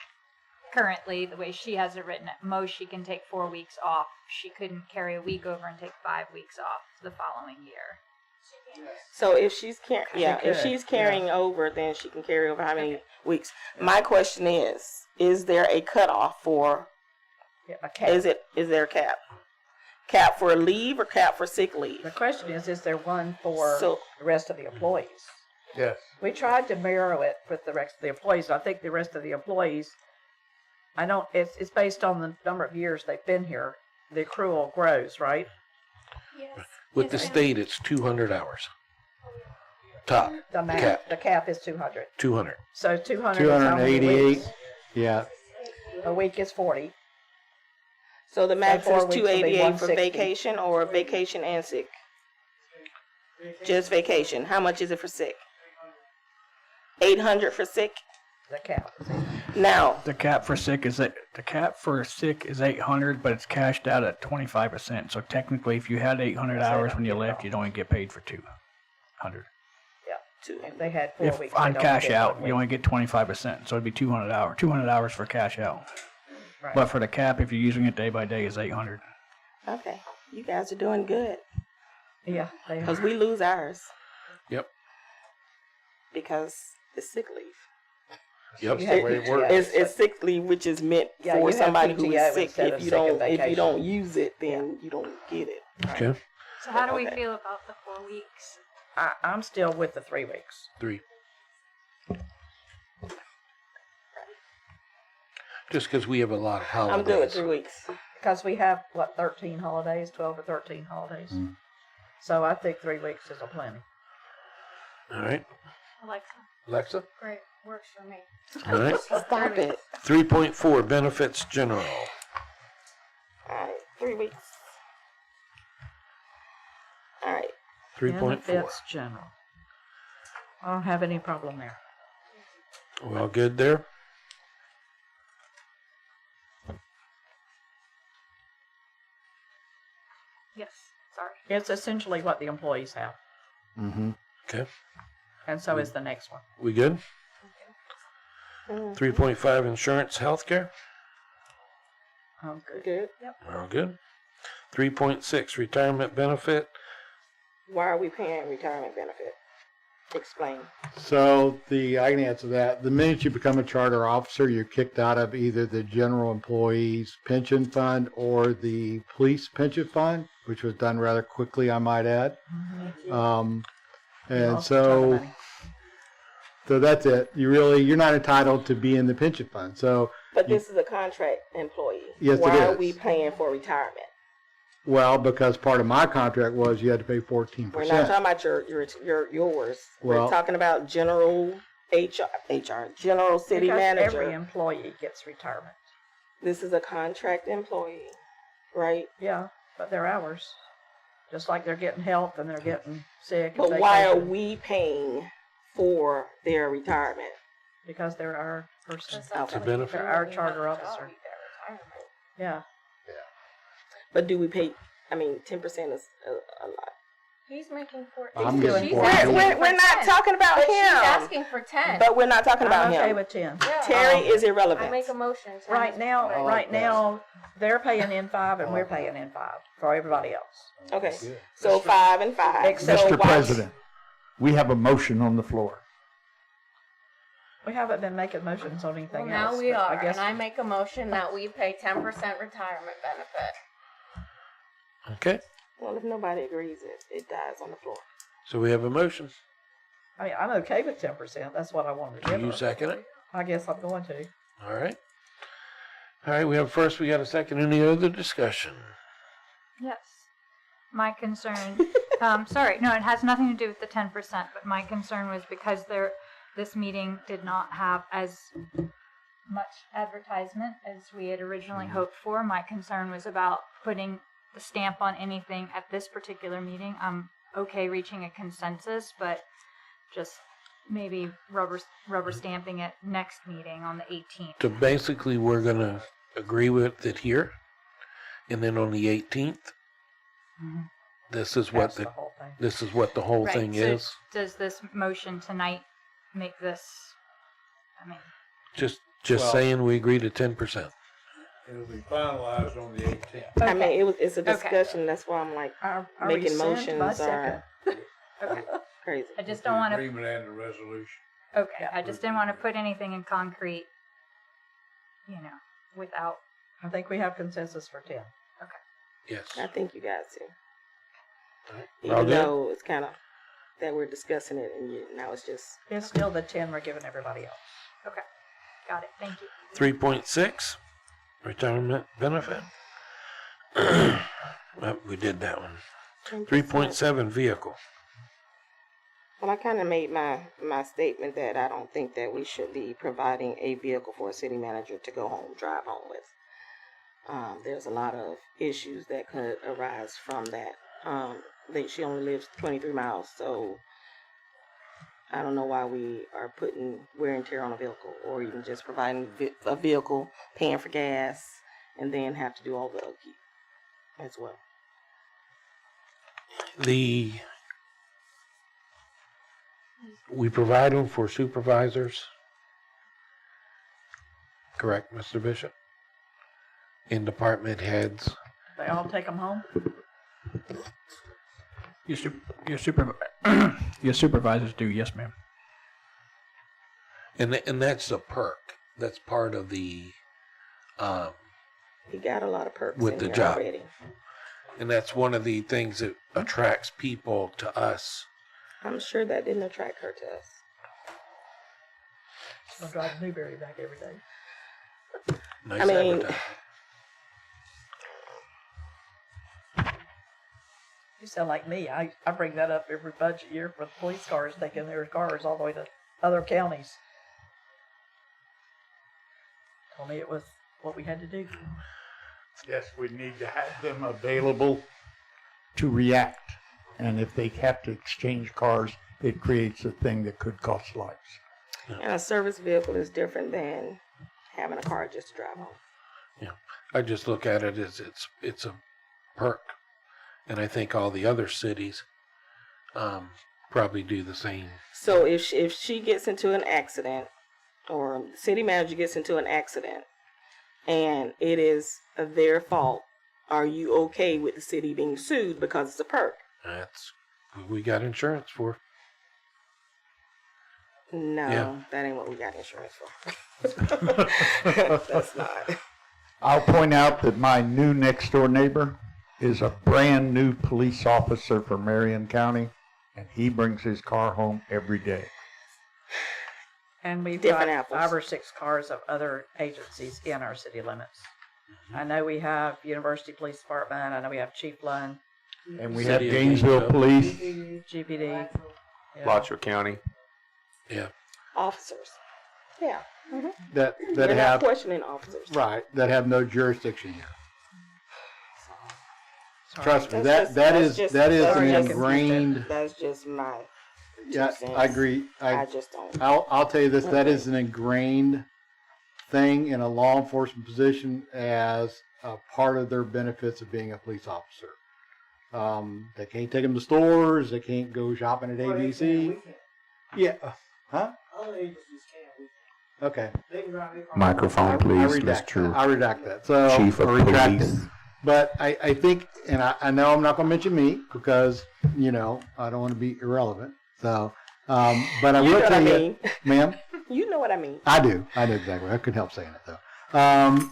currently the way she has it written, at most she can take 4 weeks off. She couldn't carry a week over and take 5 weeks off the following year. So if she's if could, she's carrying over, then she can carry over how many weeks? My question is there a cutoff for? Yeah, a cap. Is there a cap? Cap for leave or cap for sick leave? The question is there one for So- the rest of the employees? yes. We tried to mirror it with the rest of the employees. I think the rest of the employees, it's based on the number of years they've been here. The accrual grows, right? Yes. with the state, it's 200 hours. Top, The max, Cap. the cap is 200. 200. So 200 is how many 288. weeks? Yeah, A week is 40. So the max So 4 is weeks will be 288 for 160. vacation or vacation and sick? Just vacation. How much is it for sick? 800 for sick? The cap. Now, The cap for sick is 800, but it's cashed out at 25%. So technically, if you had 800 hours when you left, you'd only get paid for 200. If they had 4 If weeks. on they'd only cash get out, 1 you week. only get 25%. So it'd be 200 hours. 200 hours for cash out. Right. But for the cap, if you're using it day by day, is 800. okay, you guys are doing good Yeah, they because we lose ours Yep. because it's sick leave. Yep. You have the way it PTO, works. It's sick leave, which is meant Yeah, you for have somebody who PTO is sick. instead of If you sick and don't, if you vacation. don't use it, then you don't get it. Okay. So how do we Okay. feel about the 4 weeks? I'm still with the 3 weeks. 3. Just because we have a lot of holidays. I'm good with 3 weeks. Because we have, 13 holidays, 12 or 13 holidays. So I think 3 weeks is a plenty. All right. Alexa? Alexa? Great. Works for me. All right. Stop it. 3.4, benefits general. All right, 3 weeks. All right. 3.4. Benefits general. I don't have any problem there. Well, good there. Yes. Sorry. It's essentially what the employees have. mm-hmm. Okay. And so is the next one. We good? Mm, 3.5, insurance, healthcare. I'm good. good. We're all good. 3.6, retirement benefit. Why are we paying retirement benefit? Explain. So I can answer that. The minute you become a charter officer, you're kicked out of either the general employees pension fund or the police pension fund, which was done rather quickly, I might add. And lost a ton of money. so that's it. You're not entitled to be in the pension fund. So But this is a contract employee. Yes, it Why are is. we paying for retirement? well, because part of my contract was you had to pay 14%. We're not talking about yours. Well- We're talking about general general city Because manager. every employee gets retirement. This is a contract employee, right? Yeah, but they're ours. Just like they're getting health and they're getting sick. and But why are vacation, we paying for their retirement? Because they're our person. To benefit. They're our charter officer. Yeah. But do we pay? I mean, 10% is a lot. He's making 14. I'm getting She's 14. asking We're for not 10. talking about But him. she's asking for 10. But we're not talking about I'm okay him. with 10. Yeah. Terry is I irrelevant. make a motion. 10 Right is now, fine. right now, they're paying N5 and we're paying N5 for everybody else. Okay, so 5 and 5. Except- So Mr. why- President, we have a motion on the floor. We haven't been making motions on anything Well, else. now we but are, I guess and I make a motion that we pay 10% retirement benefit. Okay, Well, if nobody agrees, it dies on the floor. so we have a motion. I mean, I'm okay with 10%. That's what I wanted to Do give you her. second it? I guess I'm going to. All right. All right, we got a second. Any other discussion? Yes. My concern, sorry, no, it has nothing to do with the 10%, but my concern was because this meeting did not have as much advertisement as we had originally hoped for. My concern was about putting the stamp on anything at this particular meeting. I'm okay reaching a consensus, but just maybe rubber stamping it next meeting on the 18th. So basically, we're gonna agree with it here, and then on the 18th, this is what That's the whole thing. this is what the whole Right, thing so is. Does this motion tonight make this, I mean, Just Well- saying we agree to 10%. It'll be finalized on the 18th. I mean, okay, it's a discussion. That's why I'm like, I making rescind my motions are second. okay. crazy. I just don't want to, Agreement and the resolution. okay, I just didn't want to put anything in concrete, without, I think we have consensus for 10. Yes. I think you guys do. All Even good? though it's kind of that we're discussing it, and now it's just It's still the 10 we're giving everybody else. okay, got it, thank you. 3.6, retirement benefit. We did that one. 3.7, vehicle. Well, I kind of made my statement that I don't think that we should be providing a vehicle for a city manager to go home, drive home with. There's a lot of issues that could arise from that. She only lives 23 miles, so I don't know why we are putting wear and tear on a vehicle, or even just providing a vehicle, paying for gas, and then have to do all the upkeep as well. We provide them for supervisors. Correct, Mr. Bishop? And department heads. They all take them home? Your supervisors do, yes, ma'am. And that's a perk. That's part of the, He got a lot of perks With in the here job. already. and that's one of the things that attracts people to us. I'm sure that didn't attract her to us. I'll drive Newberry back every day. Nice I mean- advertising. You sound like me. I bring that up every budget year for the police cars, taking their cars all the way to other counties. Told me it was what we had to do. Yes, we need to have them available to react. And if they have to exchange cars, it creates a thing that could cost lives. And a service vehicle is different than having a car just to drive home. I just look at it as it's a perk, and I think all the other cities probably do the same. So if she gets into an accident, or the city manager gets into an accident, and it is their fault, are you okay with the city being sued because it's a perk? That's what we got insurance for. No, Yeah. that ain't what we got insurance for. That's not. I'll point out that my new next door neighbor is a brand new police officer for Marion County, and he brings his car home every day. And we've Different got apples. 5 or 6 cars of other agencies in our city limits. I know we have University Police Department. I know we have Chief Lund, And we City have of Gainesville Gainesville. Police. GPD. Yeah. Alachua County. Yeah. Officers. Yeah. that We're not have, questioning officers. right, that have no jurisdiction here. Sorry. Trust me, That's that just- is that's that is just- an that's ingrained. That's just my. Yeah, 2 cents. I agree. I just don't. I'll tell you this, that Okay. is an ingrained thing in a law enforcement position as a part of their benefits of being a police officer. They can't take them to stores. They can't go shopping at ABC. Yeah. Huh? Other agencies can. Okay. They can drive their car. Microphone, I please, redact Mr. that. I redact that. So Chief of I retract Police. it. But I think, and I know I'm not going to mention me because, you know, I don't want to be irrelevant. So, but I You know will what tell I you, mean. ma'am. You know what I mean. I do exactly. I couldn't help saying it though.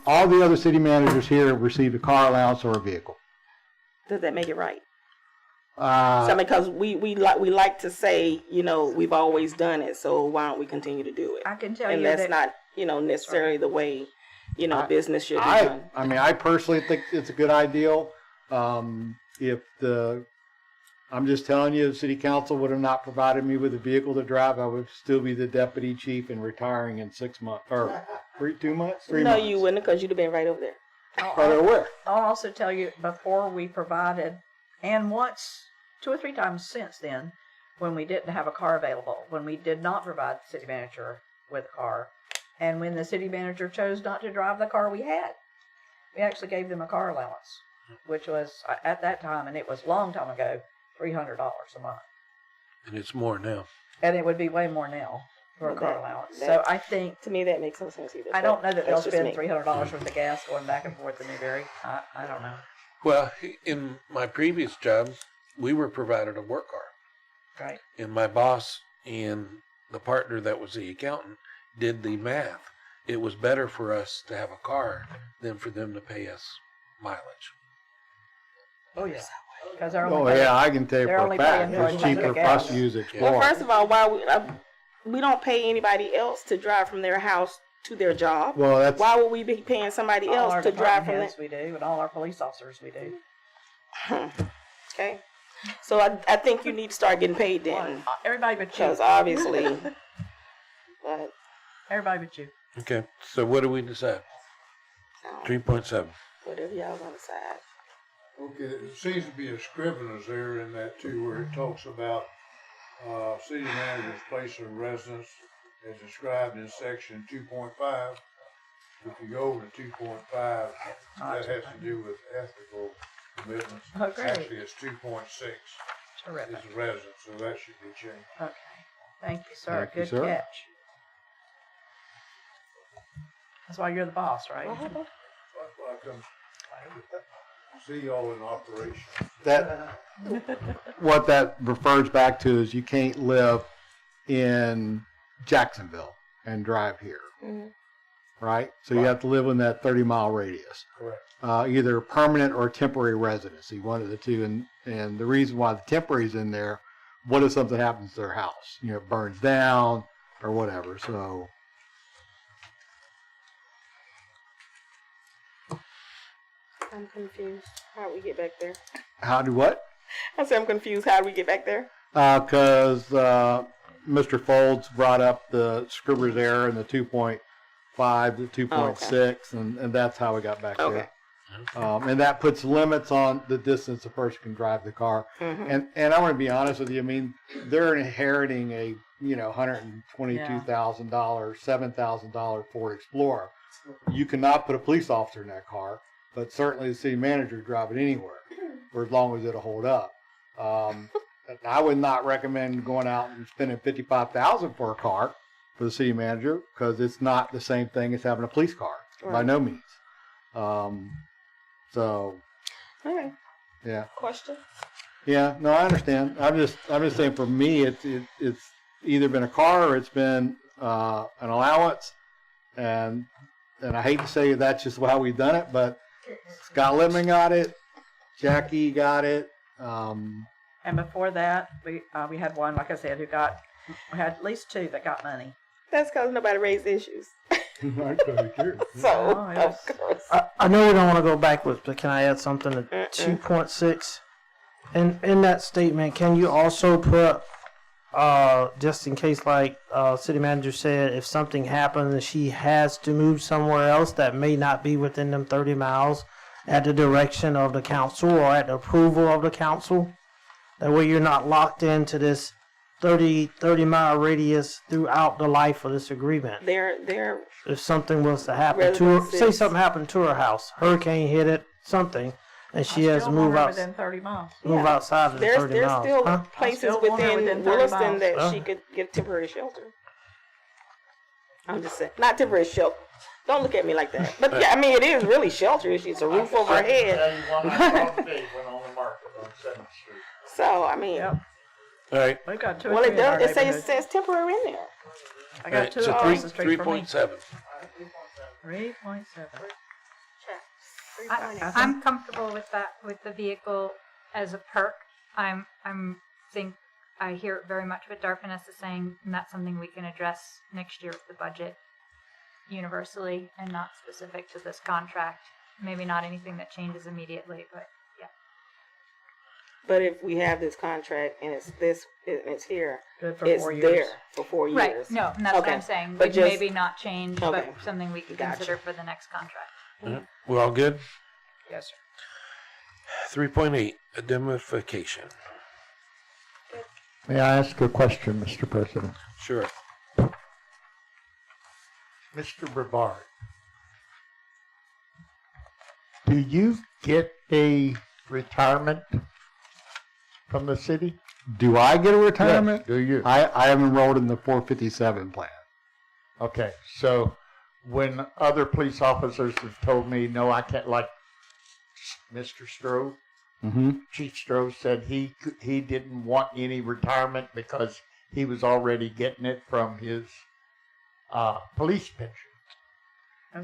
All the other city managers here have received a car allowance or a vehicle. Does that make it right? So because we like to say, you know, we've always done it, so why don't we continue to do it? I can tell And you that's that not, you know, necessarily the way, you know, business should be I done. mean, I personally think it's a good idea. I'm just telling you, the city council would have not provided me with a vehicle to drive, I would still be the deputy chief and retiring in 6 months or 2 months, 3 No, months. you wouldn't, because you'd have been right over there. Right away. I'll also tell you, before we provided, and once, 2 or 3 times since then, when we didn't have a car available, when we did not provide the city manager with a car, and when the city manager chose not to drive the car we had, we actually gave them a car allowance, which was, at that time, and it was a long time ago, $300 a month. And it's more now. And it would be way more now for a car That- allowance. that- So I think, To me, that makes no sense either. I don't know that they'll That's just spend me. $300 worth of gas going back and forth to Newberry. I don't know. Well, in my previous job, we were provided a work car. Right. And my boss and the partner that was the accountant did the math. It was better for us to have a car than for them to pay us mileage. Oh, yeah. Because they're Oh only paying- yeah, I can tell you they're for only a fact, paying for it's a tank cheaper of for us gas. to use Well, Explorer. first of all, why we don't pay anybody else to drive from their house to their job? Well, that's Why would we be paying somebody All else our to drive department from heads we do, and all our police officers we do. there? Okay. So I think you need to start getting paid then, Everybody but you. because obviously. But Everybody but you. Okay, so what do we decide? 3.7. whatever y'all want to decide. Okay, it seems to be a scrivener's error in that too, where it talks about, city manager's place of residence as described in section 2.5. If you go over to 2.5, that has to do with ethical commitments. Oh, great. Actually, it's 2.6 Terrific. is the residence, so that should be changed. Okay. Thank you, sir. Thank you, Good sir. catch. That's why you're the boss, right? That's why I come see y'all in operation. that what that refers back to is you can't live in Jacksonville and drive here, right? So you have to live in that 30-mile radius. Correct. Either permanent or temporary residency, one of the two. And the reason why the temporary is in there, what if something happens to their house? You know, it burns down or whatever. So I'm confused. How do we get back there? how do what? I said I'm confused. How do we get back there? Because Mr. Folds brought up the Scribner's error and the 2.5, the 2.6, and that's how we got back Okay. there. And that puts limits on the distance a person can drive the car. And I want to be honest with you. I mean, they're inheriting a $122,000, $7,000 Ford Explorer. You cannot put a police officer in that car, but certainly the city manager drive it anywhere for as long as it'll hold up. I would not recommend going out and spending $55,000 for a car for the city manager because it's not the same thing as having a police car by Right. no means. So Okay. yeah, Question? yeah. No, I understand. I'm just saying for me, it's either been a car or it's been an allowance. And I hate to say that's just how we've done it, but Scott Littman got it, Jackie got it. And before that, we had one, like I said, we had at least 2 that got money. That's because nobody raised issues. I totally care. So, Oh, yes. of course. I know we don't want to go backwards, but can I add something to 2.6? And in that statement, can you also put, just in case, like city manager said, if something happens and she has to move somewhere else that may not be within them 30 miles, at the direction of the council or at the approval of the council? That way you're not locked into this 30-mile radius throughout the life of this agreement. They're If something was to happen to her, say Residences. something happened to her house, hurricane hit it, something, and she has to I still want move her out, within 30 miles. move Yeah. outside of the there's 30 miles. still Huh? places still want her within within 30 Williston miles. that Huh? she could get temporary shelter. I'm just saying, not temporary shelter. Don't look at me like that. But yeah, I mean, it is really shelter. It's a roof over her head. So I mean, Yep. All right. We've got 2 or well, 3 it in our does. It neighborhood. says temporary in there. I All got right. 2 So across the street from me. 3.7. 3.7. I'm comfortable with that, with the vehicle as a perk. I hear it very much what Darpinus is saying, and that's something we can address next year with the budget universally and not specific to this contract. Maybe not anything that changes immediately, but yeah. But if we have this contract and it's here, Good for it's 4 years. there for 4 years. Right, no, and that's what Okay. I'm saying. But Would just- maybe not change, Okay. but something we could Gotcha. consider for the next contract. All right. We're all good? Yes, sir. 3.8, indemnification. May I ask a question, Mr. President? Sure. Mr. Brevard, do you get a retirement from the city? Do I get a retirement? Yes, do you? I am enrolled in the 457 plan. Okay, so when other police officers have told me, no, I can't, like Mr. Strode, Mm-hmm. Chief Strode said he didn't want any retirement because he was already getting it from his police pension.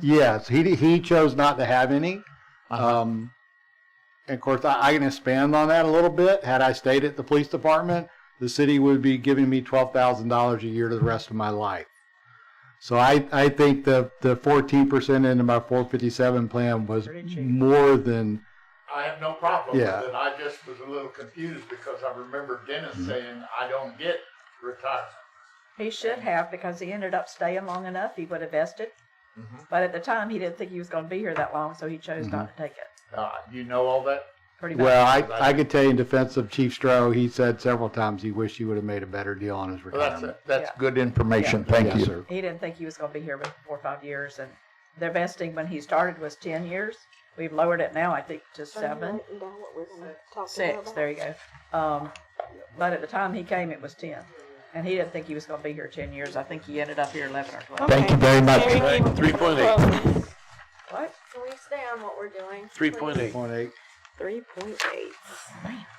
Yes, he chose not to have any. Uh-huh. And of course, I can expand on that a little bit. Had I stayed at the police department, the city would be giving me $12,000 a year to the rest of my life. So I think the 14% into my 457 plan was Pretty cheap. more than. I have no problem Yeah. with it. I just was a little confused because I remember Dennis saying, I don't get retirement. He should have, because he ended up staying long enough, he would have vested. Mhm. But at the time, he didn't think he was going to be here that long, so he chose not to take it. You know all that? Pretty much. Well, I could tell you in defense of Chief Stroh, he said several times he wished he would have made a better deal on his Well, retirement. that's Yeah. good information. Yeah. Thank Yes, you. sir. He didn't think he was going to be here but 4 or 5 years, and their vesting when he started was 10 years. We've lowered it now, I think, to 7. 6, there you go. But at the time he came, it was 10. And he didn't think he was going to be here 10 years. I think he ended up here 11 or 12. Thank you very much. All right, 3.8. What? Can we stay on what we're doing? 3.8. 3.8. 3.8.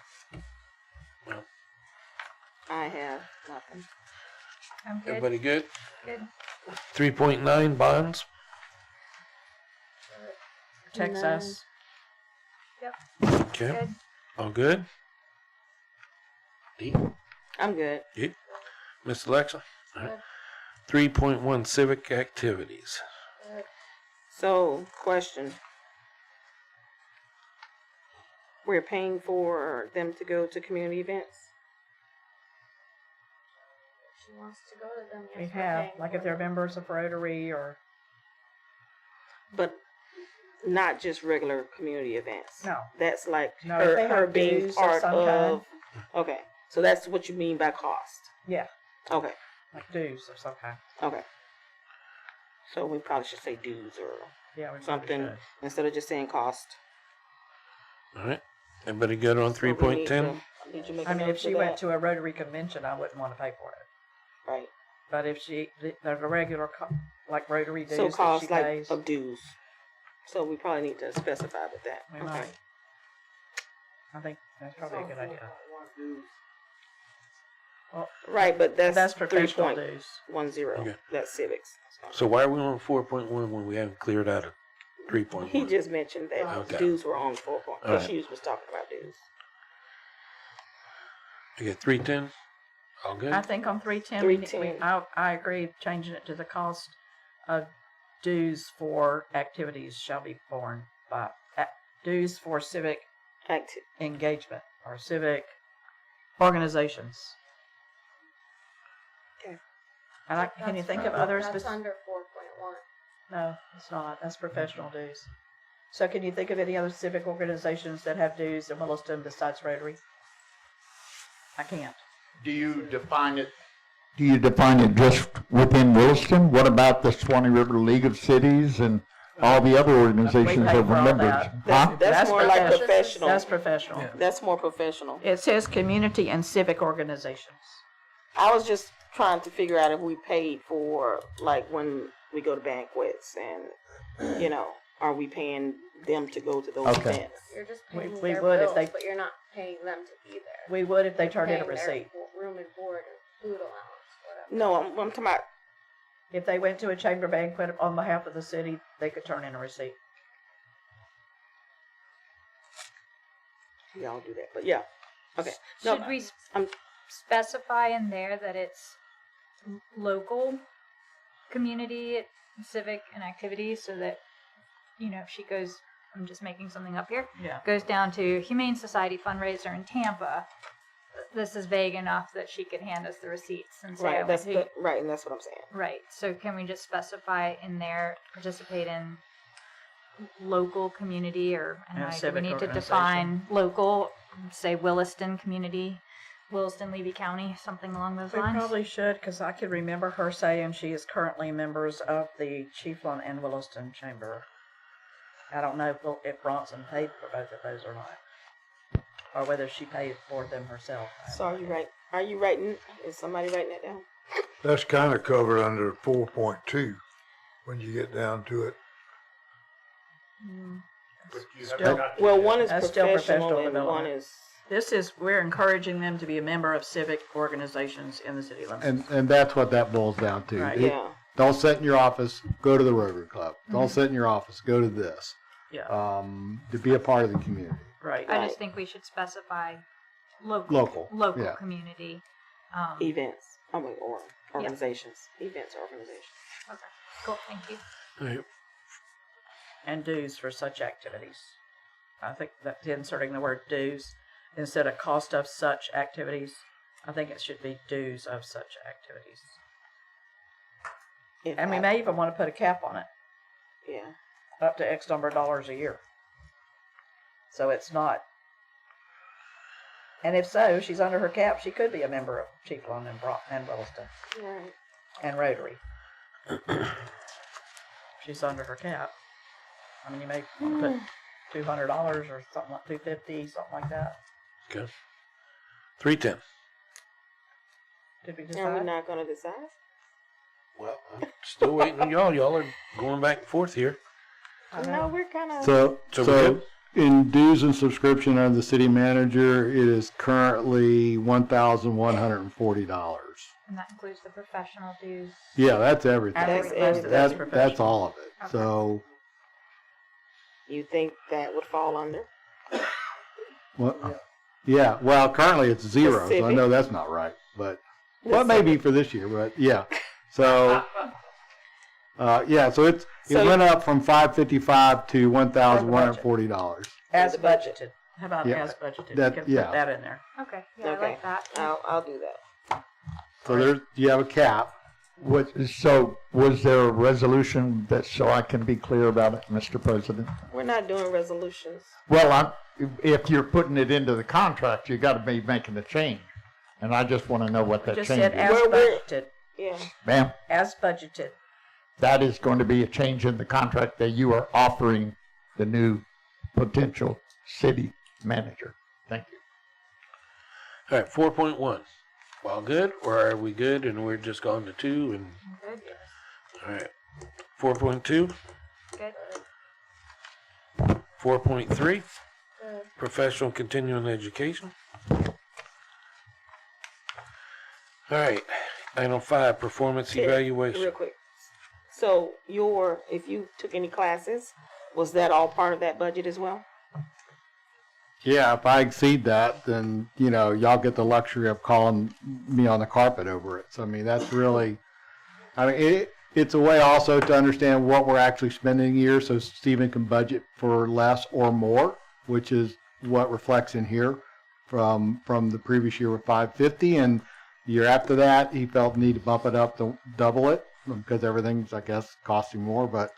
I have nothing. I'm good. Everybody good? Good. 3.9, bonds. Protects us. Okay. Good. All good? D. I'm good. Miss Alexa? All right. 3.1, civic activities. So, question. We're paying for them to go to community events? She wants to go to them. yes, We we're have, paying like for if they're them. members of Rotary or, But not just regular community events? no. That's like No, if they her have being dues of part some of. Okay, so that's what you mean by cost. Yeah, Okay, like dues of some kind. okay. So we probably should say dues or Yeah, we probably something should. instead of just saying cost. All right. Everybody good on So we need 3.10? to- Did you make a I mean, note if she for went that? to a Rotary convention, I wouldn't want to pay for it. Right. But if there's a regular, like Rotary dues So that she cost like pays, of dues. So we probably need to specify with that. we Okay. might. I think that's probably a good idea. Right, but that's professional dues. 3.10. Okay. That's civics. So why are we on 4.1 when we haven't cleared out of 3.1? He just mentioned that Okay. dues were on 4 point. All right. She was talking about dues. You get 310? All good? I think on 310, 310. I agree changing it to the cost of dues for activities shall be borne by dues for civic engagement or civic organizations. Okay. And can you think of other That's specific? under 4.1. No, it's not. That's professional dues. So can you think of any other civic organizations that have dues in Williston besides Rotary? I can't. Do you define it? Do you define it just within Williston? What about the Swanee River League of Cities and all the other organizations We pay that for were all members? that. That's more like professional. That's professional. That's more professional. It says community and civic organizations. I was just trying to figure out if we paid for, like, when we go to banquets and, you know, are we paying them to go to those Okay. events? You're just We- paying we their would if bills, they- but you're not paying them to be there. We would if they turned in a Paying their receipt. room and board and food allowance, whatever. No, I'm talking about, If they went to a chamber banquet on behalf of the city, they could turn in a receipt. y'all do that, but yeah. Okay. No, Should we I'm- specify in there that it's local community, civic, and activities so that, you know, if she goes, I'm just making something up here, Yeah. goes down to Humane Society fundraiser in Tampa, this is vague enough that she could hand us the receipts and say, I right, went to- right, and that's what I'm saying. Right. So can we just specify in there, participate in local community, or And do we civic need to organization. define local, say Williston community, Williston, Levy County, something along those We lines? probably should, because I could remember her saying she is currently members of the Chiefland and Williston Chamber. I don't know if Bronson paid for both of those or not, or whether she paid for them herself. So are you writing, is somebody writing that down? That's kind of covered under 4.2 when you get down to it. Well, one is That's still professional professional and one development. is, We're encouraging them to be a member of civic organizations in the city limits. And that's what that boils down to. Right. yeah. Don't sit in your office, go to the Rotary Club. Don't sit in your office, go to this. Yeah, To be a part of the community. right. I just think we should specify local yeah. community. Events, or organizations. Events or organizations. Okay, cool, thank you. All right. And dues for such activities. I think that inserting the word dues instead of cost of such activities, I think it should be dues of such activities. And we may even want to put a cap on it, Yeah. up to X number of dollars a year. So it's not. And if so, she's under her cap, she could be a member of Chiefland and Williston Right. and Rotary. She's under her cap. I mean, you may want to put $200 or something like $250, something like that. Okay. 310. Did we Are we decide? not gonna decide? Well, I'm still waiting on y'all. Y'all are going back and forth here. No, we're kind of. So So we good? in dues and subscription under the city manager, it is currently $1,140. And that includes the professional dues. Yeah, that's everything. That's everything. That's professional. all of it. Okay. So, You think that would fall under? what? Yeah, well, currently it's zero, so I civic? know that's not right, but, well, maybe for this year, but yeah. So, yeah, so it So- went up from $555 to $1,140. As the budget. budgeted. How about Yeah. as budgeted? That- You can yeah. put that in there. Okay, yeah, I Okay. like that. I'll do that. So there's, you have a cap. So was there a resolution that, so I can be clear about it, Mr. President? We're not doing resolutions. Well, if you're putting it into the contract, you got to be making a change. And I just want to know what that Just change said is. as Well, we're- budgeted. Yeah. Ma'am, As budgeted. that is going to be a change in the contract that you are offering the new potential city manager. Thank you. All right, 4.1. All good, or are we good and we're just going to 2? And Good, all right, 4.2, good. 4.3, professional continuing education. All right, item 5, performance Yeah, evaluation. Real quick. So if you took any classes, was that all part of that budget as well? Yeah, if I exceed that, then, y'all get the luxury of calling me on the carpet over it. So, I mean, that's really, it's a way also to understand what we're actually spending a year so Stephen can budget for less or more, which is what reflects in here from the previous year with 550. And the year after that, he felt the need to bump it up to double it because everything's, I guess, costing more. But,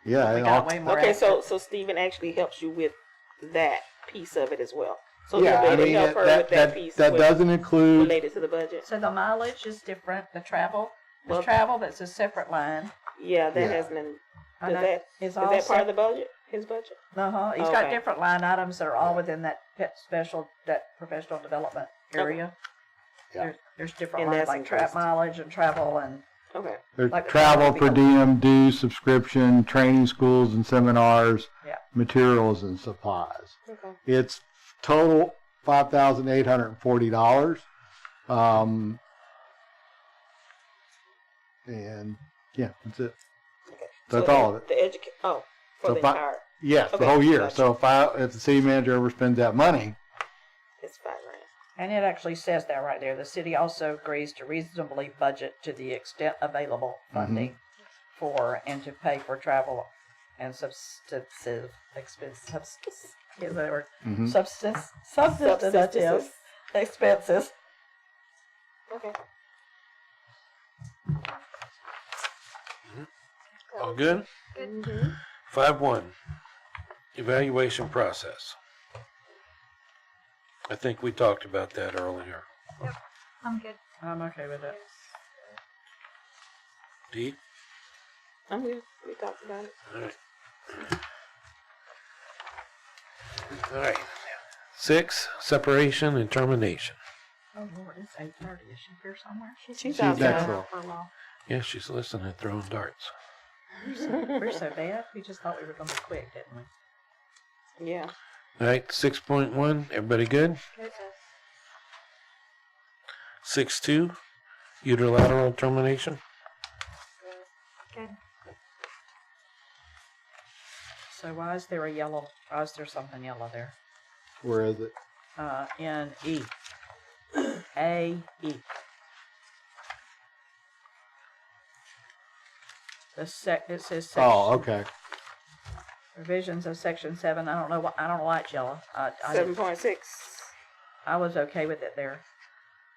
yeah. We it got all- way more. Okay, so Stephen actually helps you with that piece of it as well. So Yeah, you'll be able to help her with that piece that doesn't include, related to the budget. So the mileage is different, the travel, Well- that's a separate line. Yeah, that Yeah. has been. And Is that it's is all that part of the sep- budget? His budget? Uh-huh, he's got Okay. different line items that are all within that that professional development area. Yeah. There's different And lines that's like trap increased. mileage and travel and, Okay. there's like the travel, travel per diem, dues, subscription, training schools and seminars, Yeah. materials and supplies. Okay. It's total $5,840. And yeah, that's it. That's So all of it. The for So the if I- entire, Yes, the Okay, whole year. gotcha. So if the city manager ever spends that money, it's $5,000. and it actually says that right there. The city also agrees to reasonably budget to the extent available funding for and to pay for travel and substantive expenses. Is that a word? Mhm. Substantive Subsistences. expenses. Okay. All good? Mm-hmm. 5.1, evaluation process. I think we talked about that earlier. I'm good. I'm okay with it. Dee? I'm good. We talked about it. All right. All right. 6, separation and termination. Oh Lord, it's 8:30. Is she here somewhere? She's next outside door. for a while. Yeah, she's listening, throwing darts. We're so bad. We just thought we were going to be quick, didn't we? Yeah. All right, 6.1, everybody good? 6.2, unilateral termination. Good. So why is there something yellow there? where is it? In E. A, E. It says section. Oh, okay. Revisions of section 7. I don't know why it's yellow. I 7.6. I was okay with it there.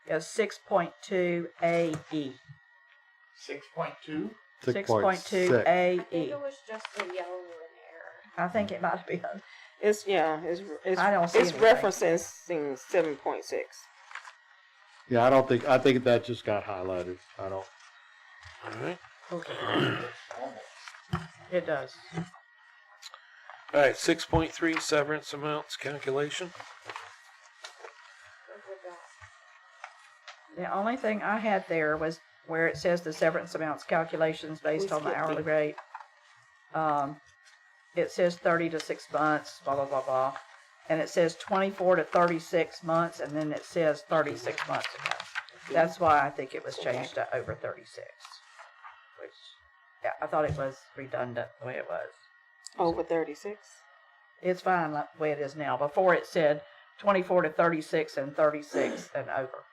It's 6.2 AE. 6.2? 6.2 I think AE. it was just a yellow in error. I think it might be. It's I don't see it's anything. referencing 7.6. Yeah, I think that just got highlighted. I don't. All right. It does. All right, 6.3, severance amounts calculation. The only thing I had there was where it says the severance amounts calculations based We on the skipped hourly it. rate. It says 30 to 6 months, blah, blah, blah, blah. And it says 24 to 36 months, and then it says 36 months ago. That's why I think it was changed to over 36. Which, yeah, I thought it was redundant the way it was. Over 36. It's fine like the way it is now. Before it said 24 to 36 and 36 and over.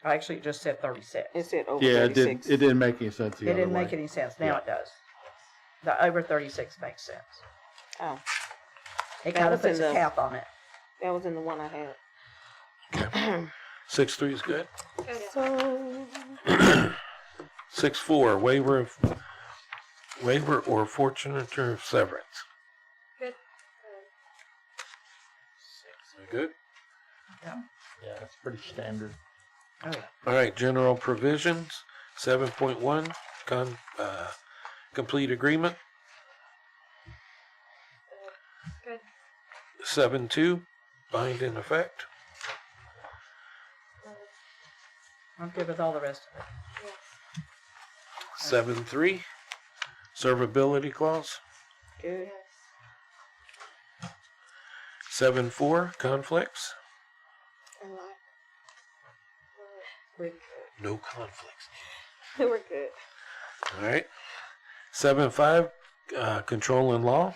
Actually, it just said 36. It said over Yeah, 36. it didn't make any sense the It other didn't way. make any sense. Now Yeah. it does. The over 36 makes sense. Oh, It That kind of was in puts a the- cap on it. that was in the one I had. 6.3 is good. So 6.4, waiver or forfeiture of severance. Good. Good. Yeah, that's pretty standard. Oh, yeah. All right, general provisions. 7.1, complete agreement. Good. 7.2, bind in effect. I'm good with all the rest of it. 7.3, servability clause. good. 7.4, conflicts. No conflicts. We're good. All right. 7.5, control and law.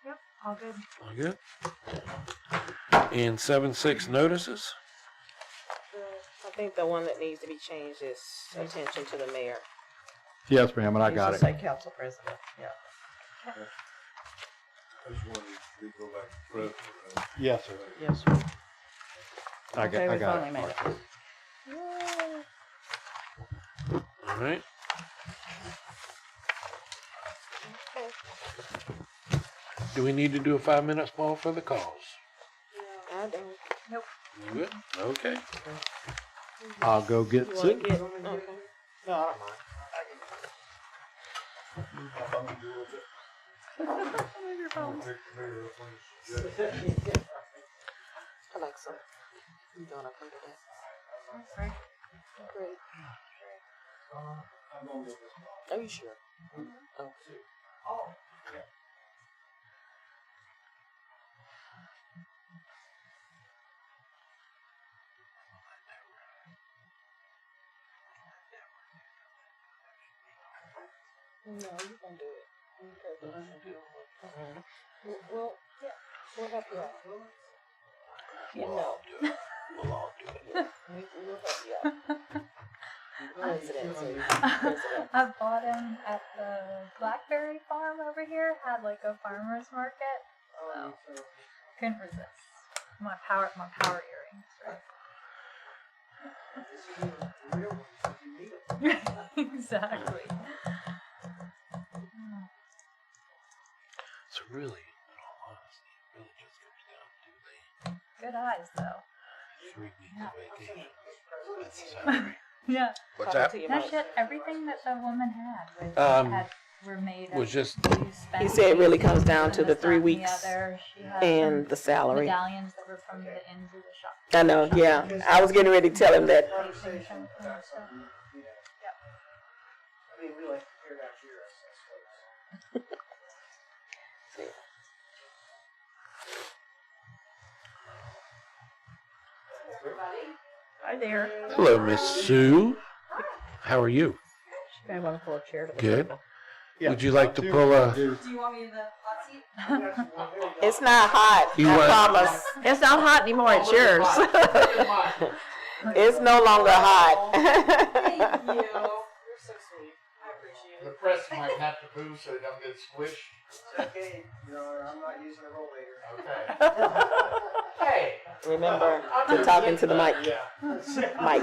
Yep, all good. All good. And 7.6, notices. I think the one that needs to be changed is attention to the mayor. Yes, ma'am, and I Needs got to it. say council president, yeah. I just wanted to go back to president. Right? Yes, sir. Yes, sir. I Okay, got we finally it. made it. All right. Do we need to do a 5-minute pause for the calls? I don't. Nope. You good? Okay. I'll go get You wanna Sydney. get, okay. No, I don't mind. Alexa, you doing up under that? Great. Are you sure? Oh. No, you can do it. Well, yeah, we'll help you out. We'll all do it. We'll all do it. We'll help you out. President, so president. I bought him at the Blackberry farm over here. Had like a farmer's market. So couldn't resist. My power earrings, right? Exactly. So really, in all honesty, it really just comes down to the Good eyes though. 3 weeks of vacation. That's the salary. Yeah. What's that? No shit. Everything that the woman had were made. Was just He said it really comes down to the this, that, 3 and the weeks other. She had and some the salary. medallions that were from the ends of the shop. I know, yeah. I was getting ready to tell him that. Hi there. hello, Miss Sue. How are you? She may want to pull a chair to the Good. table. Would you like to pull a? Do you want me in the hot seat? It's not hot. You I want- promise. It's not hot anymore, it's yours. It's no longer hot. Thank you. You're so sweet. I appreciate The press might have to move so they don't get squished. Okay, I'm not using a rollator. Okay. Hey. Remember to talk into the mic. Yeah. Mike.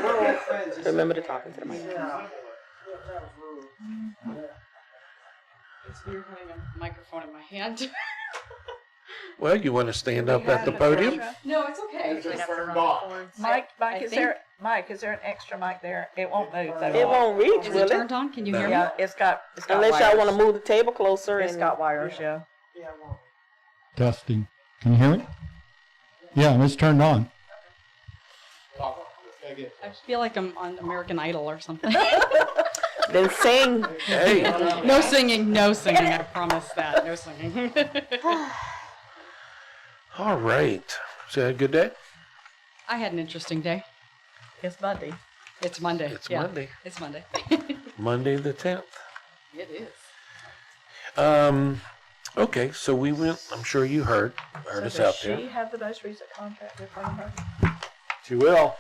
Remember to talk into the mic. It's weird having a microphone in my hand. Well, you want to stand up at the podium? No, it's okay. It's just turned off. Mike, I is think- there, Mike, is there an extra mic there? It won't move though. It won't reach, Is will it it? turned on? Can you hear me? Yeah, it's got Unless y'all want wires. to move the table closer. It's and got wires, yeah. Testing. Can you hear me? Yeah, it's turned on. I feel like I'm on American Idol or something. Then sing. Hey. No singing, no singing. I promise that. No singing. All right. So you had a good day? I had an interesting day. It's Monday. It's Monday. It's yeah. Monday. It's Monday. Monday the 10th. It is. Okay, so we went, I'm sure you heard So us does out she there. have the most recent contract with her? She will.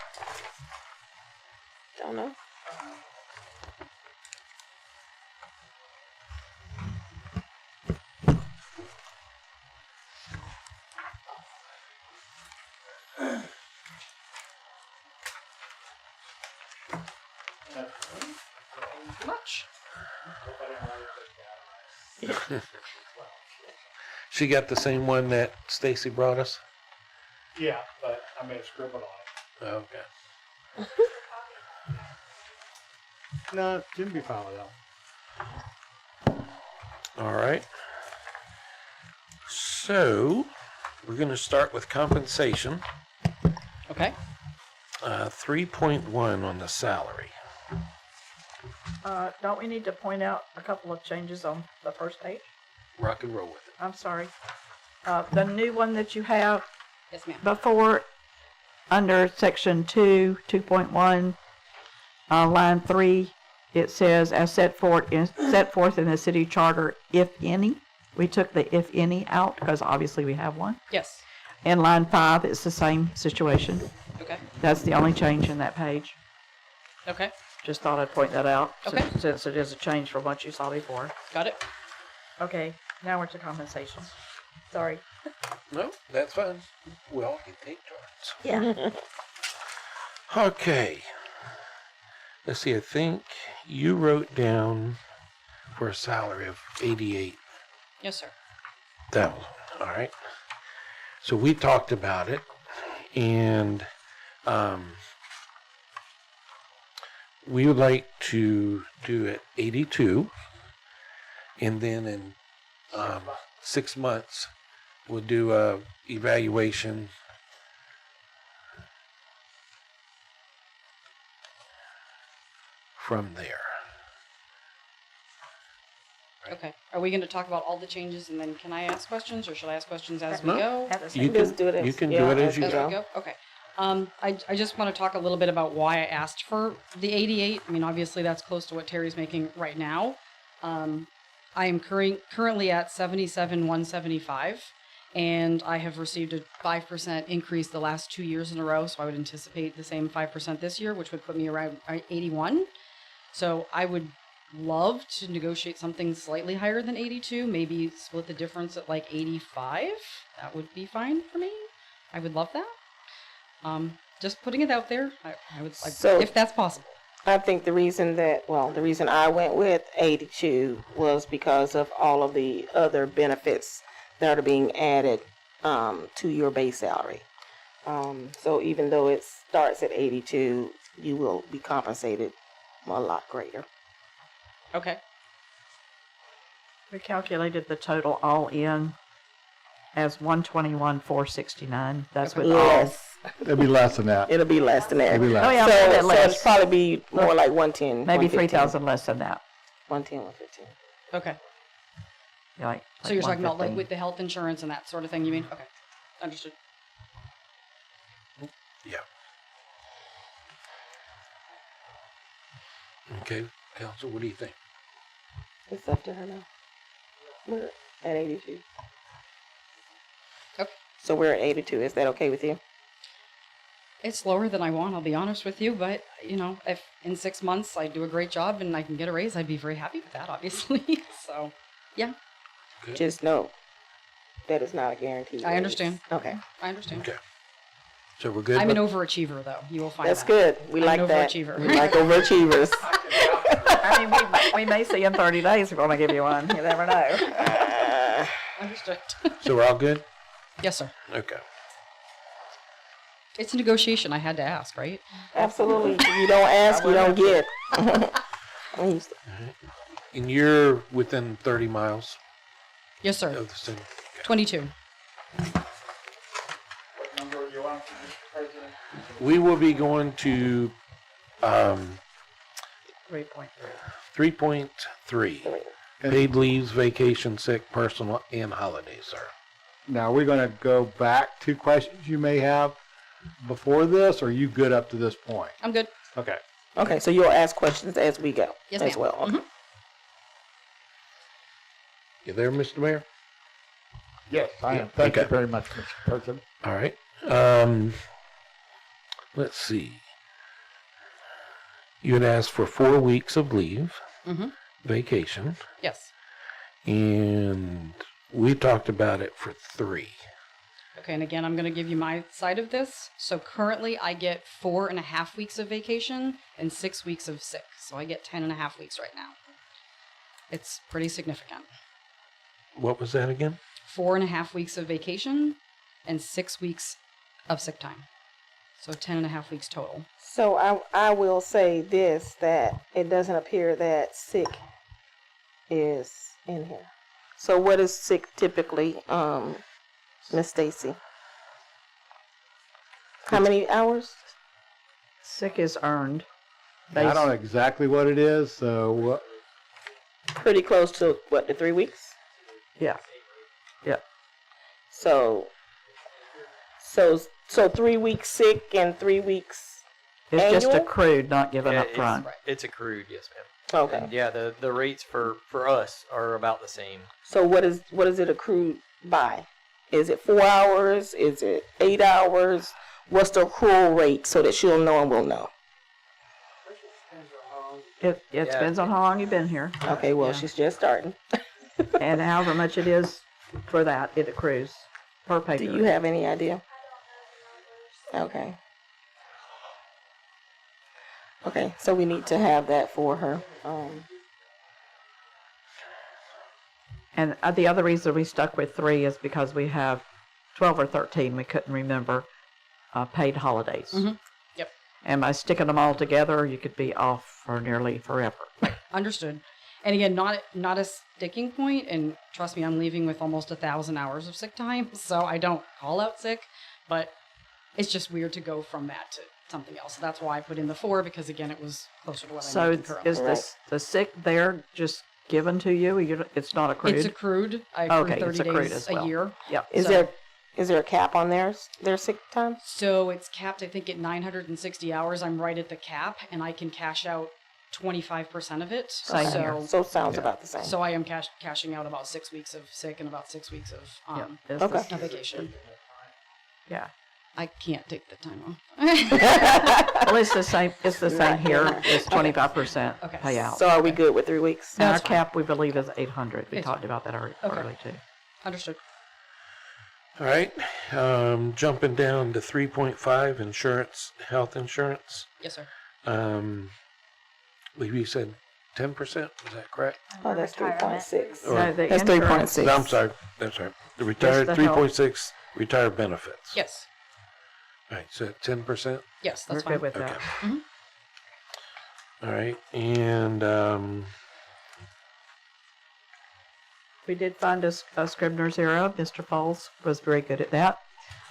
Don't know. Much. She got the same one that Stacy brought us? Yeah, but I made a scribble on it. Okay. No, Jim be fine with that. All right. So, we're going to start with compensation. Okay. 3.1 on the salary. Don't we need to point out a couple of changes on the first page? Rock and roll with it. I'm sorry. The new one that you have Yes, ma'am. before, under section 2.1, line 3, it says, as set forth in the city charter, if any. We took the if any out because obviously we have one. Yes. And line 5, it's the same situation. Okay. That's the only change in that page. Okay. Just thought I'd point that out. Okay. Since it is a change from what you saw before. Got it. Okay, now we're to compensation. Sorry. No, that's fine. We all can take turns. Yeah. Okay. Let's see, I think you wrote down for a salary of 88. Yes, sir. That was, all right. So we talked about it, and we would like to do it 82, and then in 6 months, we'll do a evaluation from there. Okay. Are we going to talk about all the changes and then can I ask questions or should I ask questions as we No. go? You can do it as you As go. we go? Okay. I just want to talk a little bit about why I asked for the 88. I mean, obviously that's close to what Terry's making right now. I am currently at 77,175, and I have received a 5% increase the last 2 years in a row. So I would anticipate the same 5% this year, which would put me around 81. So I would love to negotiate something slightly higher than 82, maybe split the difference at like 85. That would be fine for me. I would love that. Just putting it out there. I would like, So- if that's possible. I think the reason I went with 82 was because of all of the other benefits that are being added to your base salary. So even though it starts at 82, you will be compensated a lot greater. Okay. We calculated the total all in as 121,469. That's what Less. It'll be less than that. It'll be less than that. It'll be less. Oh, yeah, so, a bit so less. it's probably be more like 110. Maybe 115. 3,000 less than that. 110, 115. Okay. Yeah, like So you're talking about like 115. with the health insurance and that sort of thing, you mean? Okay. Understood. Yeah. Okay, Council, what do you think? It's up to her now. We're at 82. Okay. So we're at 82. Is that okay with you? It's lower than I want, I'll be honest with you, but you know, if in 6 months I do a great job and I can get a raise, I'd be very happy with that, obviously. So, yeah, Good. Just know that it's not a guarantee. I understand. Okay. I understand. Okay. So we're good? I'm an with- overachiever, though. You will find That's that. good. We I'm like an that. overachiever. We like overachievers. I mean, we may see in 30 days we're going to give you one. You never know. Understood. So we're all good? Yes, sir. Okay. It's a negotiation. I had to ask, right? Absolutely. You don't ask, you don't get. And you're within 30 miles Yes, sir. of the city? 22. We will be going to 3.3. 3.3. Paid leaves, vacation, sick, personal, and holidays, sir. Now, we're going to go back to questions you may have before this, or are you good up to this point? I'm good. Okay. Okay, so you'll ask questions as we go. Yes, as ma'am. well. Okay. You there, Mr. Mayor? Yes, I Yeah, am. Thank you okay. very much, Mr. President. All right. Let's see. You had asked for 4 weeks of leave, Mm-hmm. vacation, Yes. and we talked about it for 3. Okay, and again, I'm going to give you my side of this. So currently, I get 4.5 weeks of vacation and 6 weeks of sick. So I get 10.5 weeks right now. It's pretty significant. What was that again? 4.5 weeks of vacation and 6 weeks of sick time. So 10.5 weeks total. So I will say this, that it doesn't appear that sick is in here. So what is sick typically, Miss Stacy? How many hours? Sick is earned. I don't know exactly what it is, so Pretty close to what, the 3 weeks? Yeah. Yeah. So So 3 weeks sick and 3 weeks It's just annual? accrued, not given up front. It's accrued, yes, ma'am. Okay. And yeah, the rates for us are about the same. So what is it accrued by? Is it 4 hours? Is it 8 hours? What's the accrual rate so that she'll know and we'll know? It depends on how long you've been here. Okay, well, she's just starting. And however much it is for that, it accrues per pay Do period. you have any idea? Okay. Okay, so we need to have that for her. And the other reason we stuck with 3 is because we have 12 or 13, we couldn't remember, paid holidays. Mhm. Yep. And by sticking them all together, you could be off for nearly forever. Understood. And again, not a sticking point, and trust me, I'm leaving with almost 1,000 hours of sick time, so I don't call out sick, but it's just weird to go from that to something else. So that's why I put in the 4, because again, it was closer to what So I'm making currently. is the sick there just given to you? It's not accrued? It's accrued. I accrue Okay, 30 it's accrued days as a well. year. Yep. Is there a cap on their sick time? So it's capped, I think, at 960 hours. I'm right at the cap, and I can cash out 25% of it. Same here. So it sounds about the same. So I am cashing out about 6 weeks of sick and about 6 weeks of Okay. vacation. Yeah. I can't take the time off. Well, it's the same. It's the same here. It's 25% Okay. payout. So are we good with 3 weeks? And our That's fine. cap, we believe, is 800. We It's talked fine. about that early too. Understood. All right, jumping down to 3.5, insurance, health insurance. Yes, sir. Believe you said 10%, is that correct? Oh, that's 3.6. Or- No, the That's insurance- 3.6. No, I'm sorry, that's right. The retired, the health. 3.6, retired benefits. Yes. All right, so 10%? Yes, We're that's good fine. with that. Okay. All right, and We did find a Scribner's error. Mr. Falls was very good at that.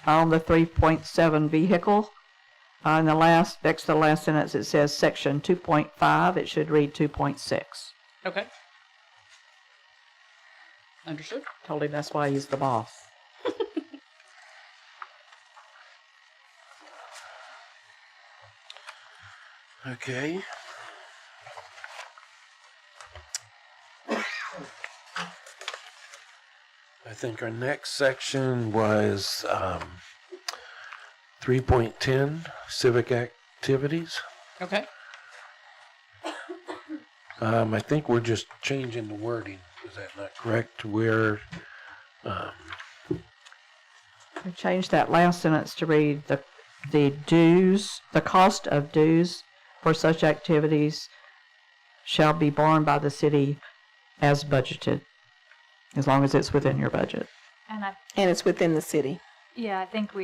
On the 3.7 vehicle, in the next to the last sentence, it says section 2.5. It should read 2.6. Okay. Understood. Told him that's why he's the boss. okay. I think our next section was 3.10, civic activities. Okay. I think we're just changing the wording. Is that not correct? To where, We changed that last sentence to read the dues, the cost of dues for such activities shall be borne by the city as budgeted, as long as it's within your budget. And it's within the city. I think Oh,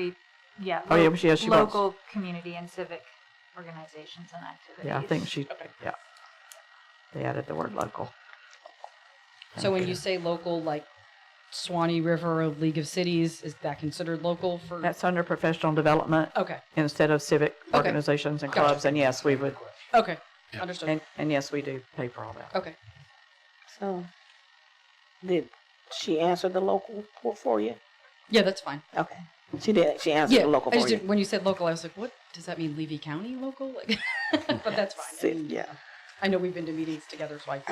yeah, yes, she was. local community and civic organizations and activities. Yeah, I think yeah. They added the word local. So when you say local, like Swanee River or League of Cities, is that considered local for? That's under professional development Okay. instead of civic Okay. organizations and Gotcha. clubs, and yes, we would, Okay. Understood. and yes, we do pay for all that. Okay. So, did she answer the local for you? Yeah, that's fine. Okay. She did. She answered Yeah, the local I just for you. did, when you said local, I was like, what does that mean? Levy County local? Like, but that's fine. I mean, Yeah. I know we've been to meetings together, so I.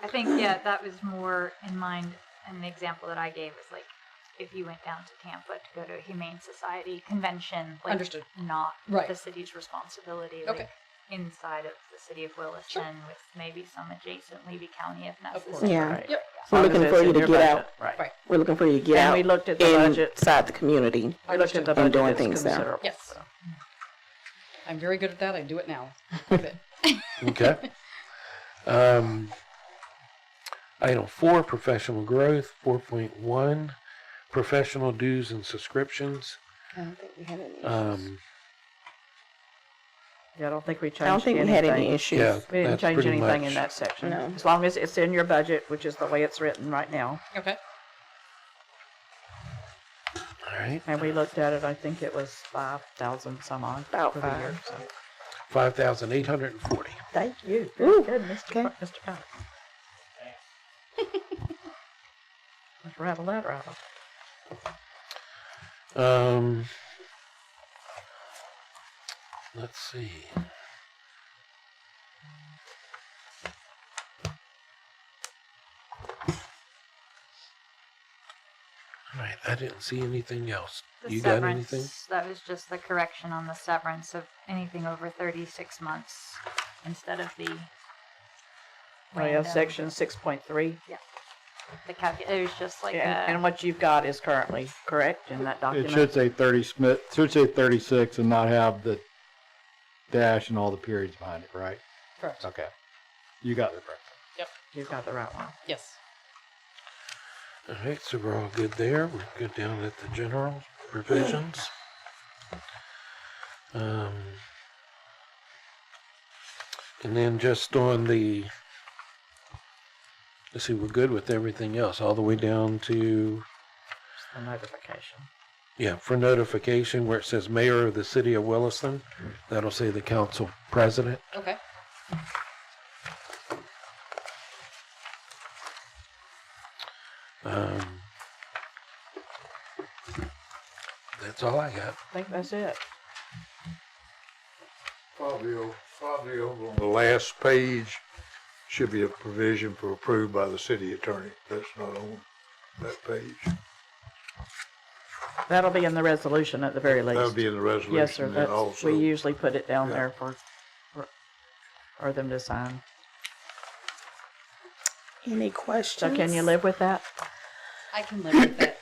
I think, that was more in mind, and the example that I gave was like, if you went down to Tampa to go to a Humane Society convention, like, Understood. not Right. the city's responsibility, Okay. like, inside of the city of Williston with maybe some adjacent Levy County if Of course. necessary. Yeah. Right. Yep. As We're long as looking it's for you in to your get budget. out. Right. Right. We're looking for you to get And out we looked at the budget. inside the community. We looked at the Understood. budget. doing It's things there. considerable. Yes. So. I'm very good at that. I do it now. Good. okay. Item 4, professional growth. 4.1, professional dues and subscriptions. I don't think we had any issues. Yeah, I don't think we changed I don't think we had any issues. Yeah, We didn't that's change pretty anything much- in that section. No. As long as it's in your budget, which is the way it's written right now. Okay. All right. And we looked at it, I think it was 5,000 some odd About for the year. 5. So. 5,840. Thank you. Ooh, Good, Mr. okay. Mr. Powell. Let's rattle that rattle. Let's see. All right, I didn't see anything else. The You got severance, anything? that was just the correction on the severance of anything over 36 months instead of the. Oh, yeah, random- section 6.3. it was just like And what you've got is currently correct in that It document? should say 36 and not have the dash and all the periods behind it, right? Correct. Okay. You got it right. Yep. You've got the right one. Yes. All right, so we're all good there. We're good down at the general revisions. And then just on the, let's see, we're good with everything else, all the way down to, The notification. yeah, for notification, where it says Mayor of the City of Williston, that'll say the council president. Okay. That's all I got. I think that's it. Probably over on the last page should be a provision for approved by the city attorney. That's not on that page. That'll be in the resolution at the very least. That'll be in the resolution. Yes, sir. and That's, also, we usually put it down Yeah. there for them to sign. Any So questions? can you live with that? I can live with it.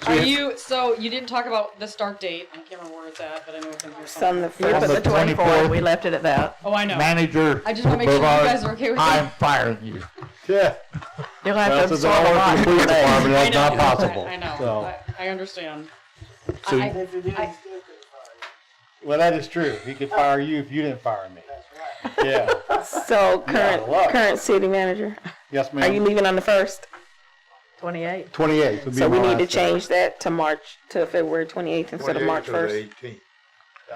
Are you, so you didn't talk about the start date. I can't remember where it's at, but I know it's in here somewhere. You put the 24th. We left it at that. Oh, I know. Manager. I just want to make sure you guys are okay with I'm that. firing you. Yeah. You'll have to Well, since absorb I a work lot. for the police department, I that's know. not possible. I know. So, I understand. So well, that is true. He could fire you if you didn't fire me. Yeah. So current city manager, Yes, are you ma'am. leaving on the 1st? 28. 28th would be So we my need to last day. change that to February 28th instead of March 28th or 1st. the 18th.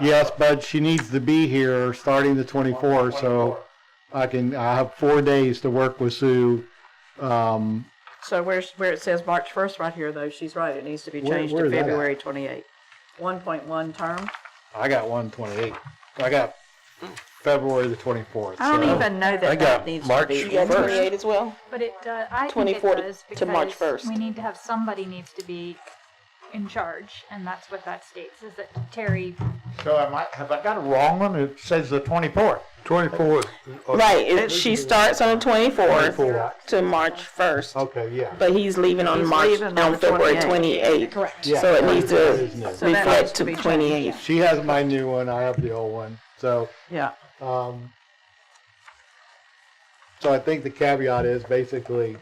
Yes, but she needs to be here starting the 24th, so I have 4 days to work with Sue. So where it says March 1st right here, though, she's right. It needs to be changed where to is that at? February 28th. 1.1 term. I got 1/28. I got February the 24th. I don't so- even know I that got that needs March to You be. got 1st. 28 as well? But it does, I think it 24 does to March because 1st. we need to have somebody needs to be in charge, and that's what that states, is that Terry, So have I got a wrong one? It says the 24th. 24th. Right, she starts on the 24th 24th. to March 1st, Okay, yeah. but he's leaving on He's March, leaving on on the February 28th. 28th. Correct. Yeah. So it needs to That is new. So that needs reflect to to be changed. 28th. She has my new one. I have the old one. So, Yeah. so I think the caveat is basically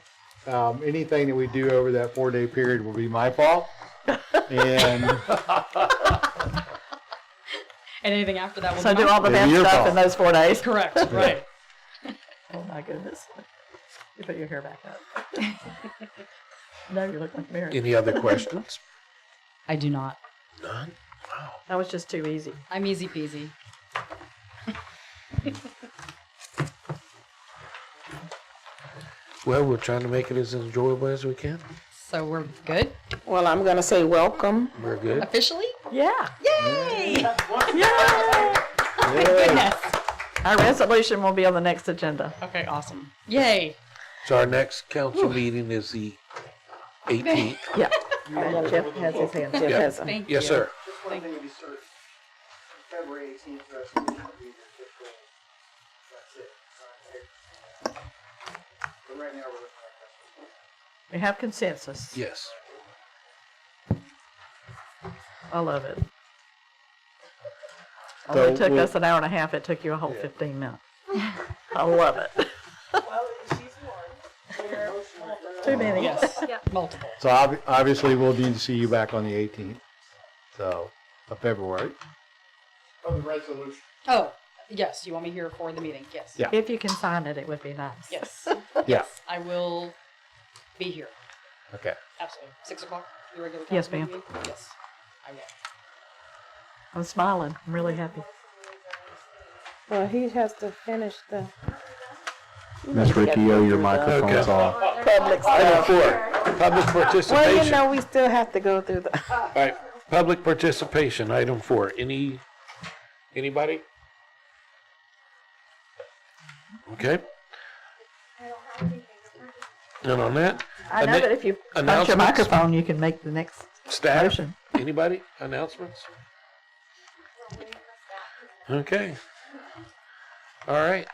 anything that we do over that 4-day period will be my fault. And And anything after that will So be do mine. all the It'll bad be your stuff fault. in those 4 days. Correct, right. Oh my goodness. You put your hair back up. No, you look like Mary. Any other questions? I do not. None? Wow. That was just too easy. I'm easy peasy. Well, we're trying to make it as enjoyable as we can. So we're good? Well, I'm gonna say welcome. We're good. Officially? Yeah. Yay! Yay! Thank goodness. Our resolution will be on the next agenda. Okay, awesome. Yay! So our next council meeting is the 18th. Yeah. And Jeff has his hand. Jeff Yeah. has a- Thank Yes, you. sir. Thank you. February 18th resolution will be there. That's it. But right now, we're looking at We have consensus. Yes. I love it. So Only took we'll- us an hour and a half. It took you a whole 15 minutes. I love it. Too many. Yes, multiple. so obviously we'll need to see you back on the 18th. So, of February. Oh, the resolution. Oh, yes, you want me here for the meeting? Yes. Yeah. If you can sign it, it would be nice. Yes. Yeah. I will be here. Okay. Absolutely. 6 o'clock, your regular Yes, council ma'am. meeting? Yes, I will. I'm smiling. I'm really happy. Well, he has to finish the Miss Ricky, your microphone's off. public stuff. Public Well, participation. you know, we still have to go through the. All right, public participation, item 4. Anybody? Okay. And on that, I know that if you punch your announcements? microphone, you can make the next staff, motion. anybody? Announcements? Okay. All right.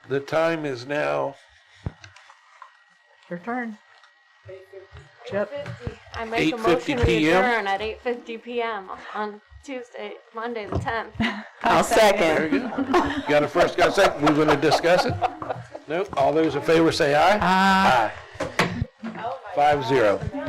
The time is now Your turn. Yep. I make a 8:50 motion to p.m. adjourn at 8:50 p.m. on Monday the 10th. I'll second. Very good. Got a first, got a second. We're going to discuss it? Nope. All those in favor say aye. Aye. 5-0.